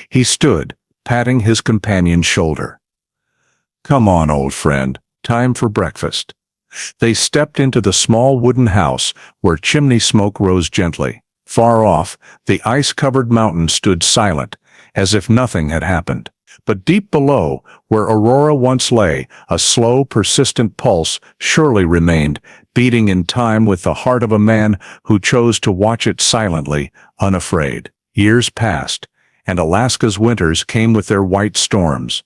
He stood, patting his companion's shoulder. "Come on, old friend, time for breakfast." They stepped into the small wooden house, where chimney smoke rose gently. Far off, the ice-covered mountain stood silent, as if nothing had happened. But deep below, where Aurora once lay, a slow, persistent pulse surely remained, beating in time with the heart of a man who chose to watch it silently, unafraid. Years passed, and Alaska's winters came with their white storms.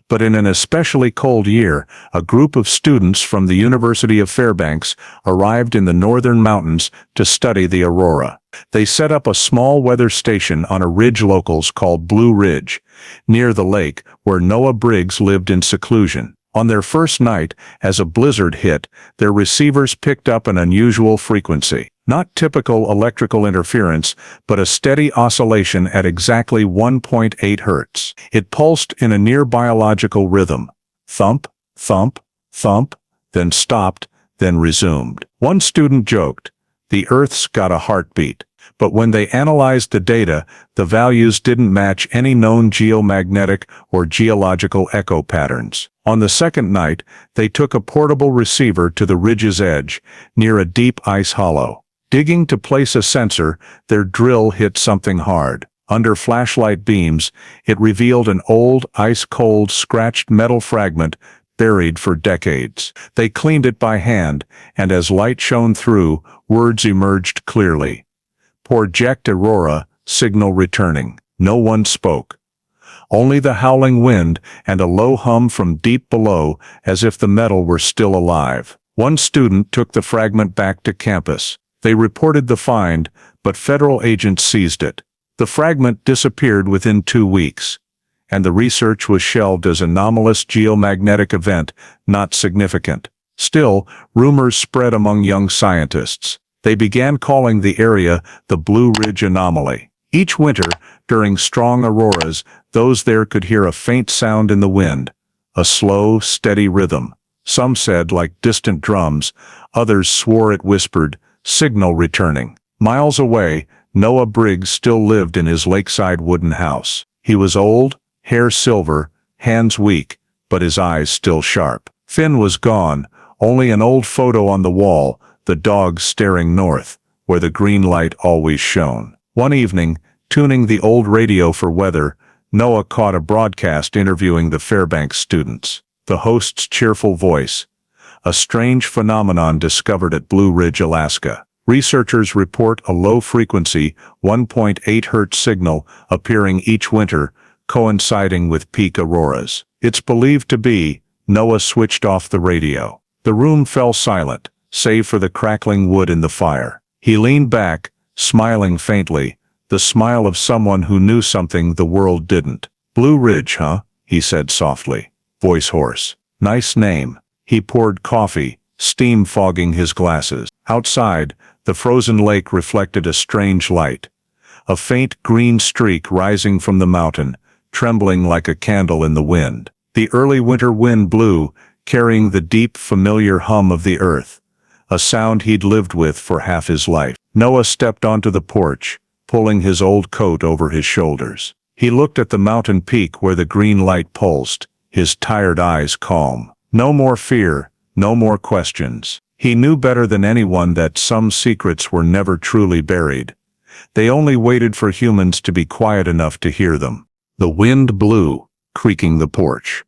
But in an especially cold year, a group of students from the University of Fairbanks arrived in the northern mountains to study the aurora. They set up a small weather station on a ridge locals called Blue Ridge, near the lake where Noah Briggs lived in seclusion. On their first night, as a blizzard hit, their receivers picked up an unusual frequency. Not typical electrical interference, but a steady oscillation at exactly 1.8 Hz. It pulsed in a near-biological rhythm. Thump, thump, thump, then stopped, then resumed. One student joked, "The Earth's got a heartbeat." But when they analyzed the data, the values didn't match any known geomagnetic or geological echo patterns. On the second night, they took a portable receiver to the ridge's edge, near a deep ice hollow. Digging to place a sensor, their drill hit something hard. Under flashlight beams, it revealed an old, ice-cold, scratched metal fragment buried for decades. They cleaned it by hand, and as light shone through, words emerged clearly. Project Aurora, signal returning. No one spoke. Only the howling wind and a low hum from deep below, as if the metal were still alive. One student took the fragment back to campus. They reported the find, but federal agents seized it. The fragment disappeared within 2 weeks, and the research was shelved as anomalous geomagnetic event, not significant. Still, rumors spread among young scientists. They began calling the area the Blue Ridge Anomaly. Each winter, during strong auroras, those there could hear a faint sound in the wind, a slow, steady rhythm. Some said like distant drums, others swore it whispered, signal returning. Miles away, Noah Briggs still lived in his lakeside wooden house. He was old, hair silver, hands weak, but his eyes still sharp. Finn was gone, only an old photo on the wall, the dog staring north, where the green light always shone. One evening, tuning the old radio for weather, Noah caught a broadcast interviewing the Fairbanks students. The host's cheerful voice, a strange phenomenon discovered at Blue Ridge, Alaska. Researchers report a low-frequency, 1.8 Hz signal appearing each winter, coinciding with peak auroras. It's believed to be. Noah switched off the radio. The room fell silent, save for the crackling wood in the fire. He leaned back, smiling faintly, the smile of someone who knew something the world didn't. Blue Ridge, huh? He said softly, voice hoarse. Nice name. He poured coffee, steam fogging his glasses. Outside, the frozen lake reflected a strange light. A faint green streak rising from the mountain, trembling like a candle in the wind. The early winter wind blew, carrying the deep, familiar hum of the earth, a sound he'd lived with for half his life. Noah stepped onto the porch, pulling his old coat over his shoulders. He looked at the mountain peak where the green light pulsed, his tired eyes calm. No more fear, no more questions. He knew better than anyone that some secrets were never truly buried. They only waited for humans to be quiet enough to hear them. The wind blew, creaking the porch.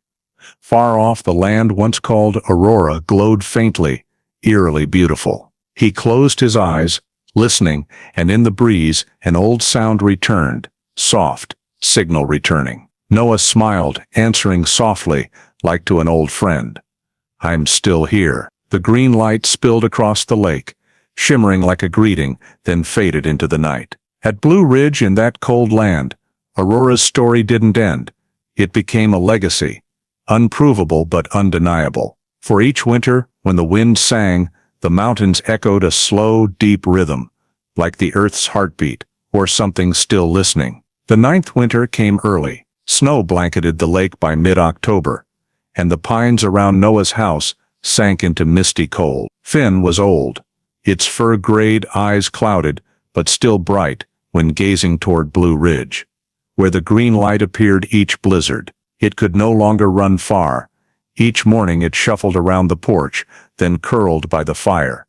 Far off, the land once called Aurora glowed faintly, eerily beautiful. He closed his eyes, listening, and in the breeze, an old sound returned, soft, signal returning. Noah smiled, answering softly, like to an old friend. I'm still here. The green light spilled across the lake, shimmering like a greeting, then faded into the night. At Blue Ridge, in that cold land, Aurora's story didn't end. It became a legacy, unprovable but undeniable. For each winter, when the wind sang, the mountains echoed a slow, deep rhythm, like the earth's heartbeat, or something still listening. The 9th winter came early. Snow blanketed the lake by mid-October, and the pines around Noah's house sank into misty cold. Finn was old, its fur-grayed eyes clouded, but still bright when gazing toward Blue Ridge, where the green light appeared each blizzard. It could no longer run far. Each morning it shuffled around the porch, then curled by the fire,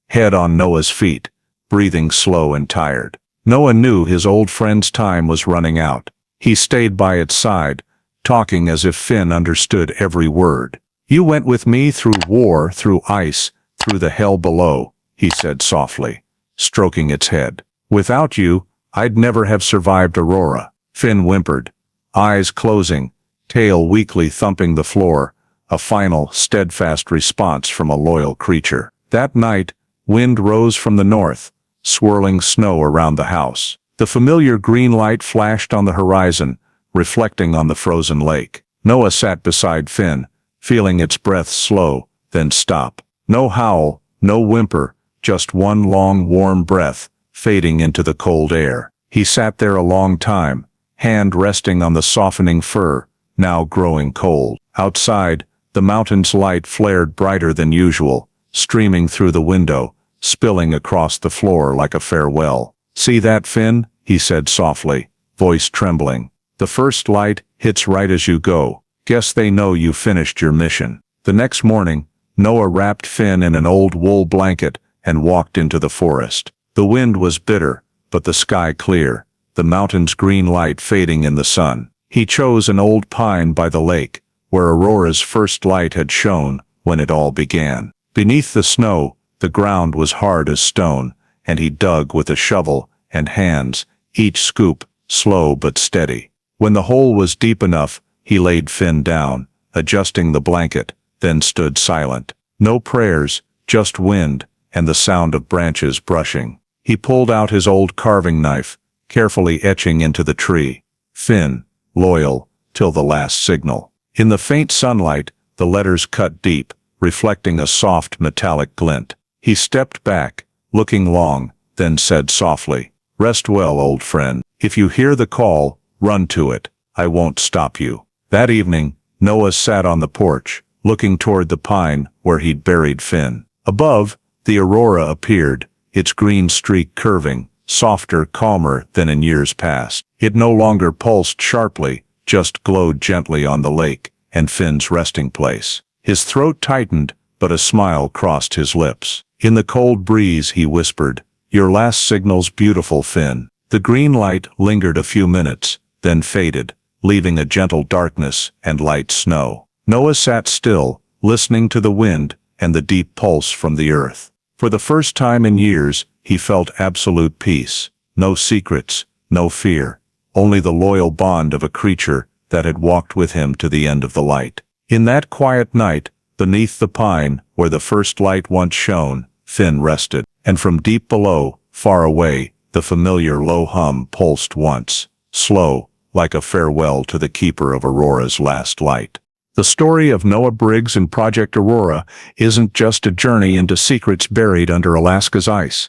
head on Noah's feet, breathing slow and tired. Noah knew his old friend's time was running out. He stayed by its side, talking as if Finn understood every word. You went with me through war, through ice, through the hell below, he said softly, stroking its head. Without you, I'd never have survived Aurora. Finn whimpered, eyes closing, tail weakly thumping the floor, a final, steadfast response from a loyal creature. That night, wind rose from the north, swirling snow around the house. The familiar green light flashed on the horizon, reflecting on the frozen lake. Noah sat beside Finn, feeling its breath slow, then stop. No howl, no whimper, just one long, warm breath, fading into the cold air. He sat there a long time, hand resting on the softening fur, now growing cold. Outside, the mountain's light flared brighter than usual, streaming through the window, spilling across the floor like a farewell. "See that, Finn?" he said softly, voice trembling. "The first light hits right as you go. Guess they know you finished your mission." The next morning, Noah wrapped Finn in an old wool blanket and walked into the forest. The wind was bitter, but the sky clear, the mountain's green light fading in the sun. He chose an old pine by the lake, where Aurora's first light had shone when it all began. Beneath the snow, the ground was hard as stone, and he dug with a shovel and hands, each scoop slow but steady. When the hole was deep enough, he laid Finn down, adjusting the blanket, then stood silent. No prayers, just wind, and the sound of branches brushing. He pulled out his old carving knife, carefully etching into the tree. "Finn, loyal, till the last signal." In the faint sunlight, the letters cut deep, reflecting a soft metallic glint. He stepped back, looking long, then said softly, "Rest well, old friend. If you hear the call, run to it. I won't stop you." That evening, Noah sat on the porch, looking toward the pine where he'd buried Finn. Above, the Aurora appeared, its green streak curving, softer, calmer than in years past. It no longer pulsed sharply, just glowed gently on the lake and Finn's resting place. His throat tightened, but a smile crossed his lips. In the cold breeze he whispered, "Your last signal's beautiful, Finn." The green light lingered a few minutes, then faded, leaving a gentle darkness and light snow. Noah sat still, listening to the wind and the deep pulse from the earth. For the first time in years, he felt absolute peace. No secrets, no fear, only the loyal bond of a creature that had walked with him to the end of the light. In that quiet night, beneath the pine where the first light once shone, Finn rested, and from deep below, far away, the familiar low hum pulsed once, slow, like a farewell to the keeper of Aurora's last light. The story of Noah Briggs and Project Aurora isn't just a journey into secrets buried under Alaska's ice.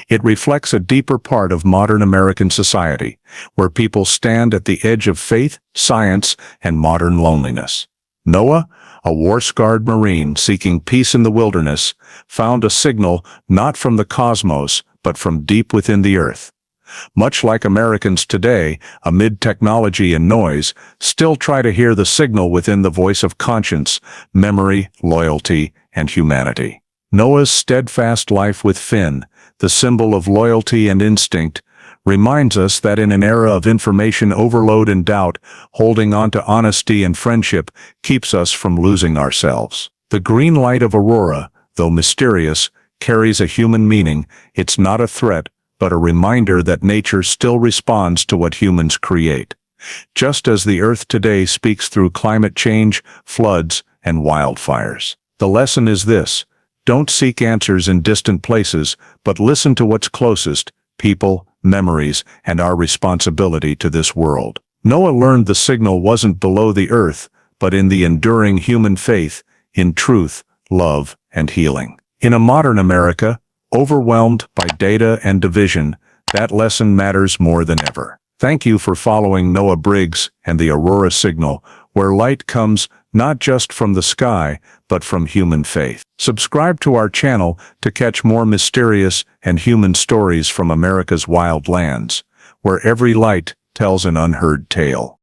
It reflects a deeper part of modern American society, where people stand at the edge of faith, science, and modern loneliness. Noah, a war-scarred Marine seeking peace in the wilderness, found a signal not from the cosmos, but from deep within the earth. Much like Americans today, amid technology and noise, still try to hear the signal within the voice of conscience, memory, loyalty, and humanity. Noah's steadfast life with Finn, the symbol of loyalty and instinct, reminds us that in an era of information overload and doubt, holding on to honesty and friendship keeps us from losing ourselves. The green light of Aurora, though mysterious, carries a human meaning. It's not a threat, but a reminder that nature still responds to what humans create. Just as the Earth today speaks through climate change, floods, and wildfires. The lesson is this: don't seek answers in distant places, but listen to what's closest: people, memories, and our responsibility to this world. Noah learned the signal wasn't below the earth, but in the enduring human faith, in truth, love, and healing. In a modern America, overwhelmed by data and division, that lesson matters more than ever. Thank you for following Noah Briggs and the Aurora signal, where light comes not just from the sky, but from human faith. Subscribe to our channel to catch more mysterious and human stories from America's wild lands, where every light tells an unheard tale.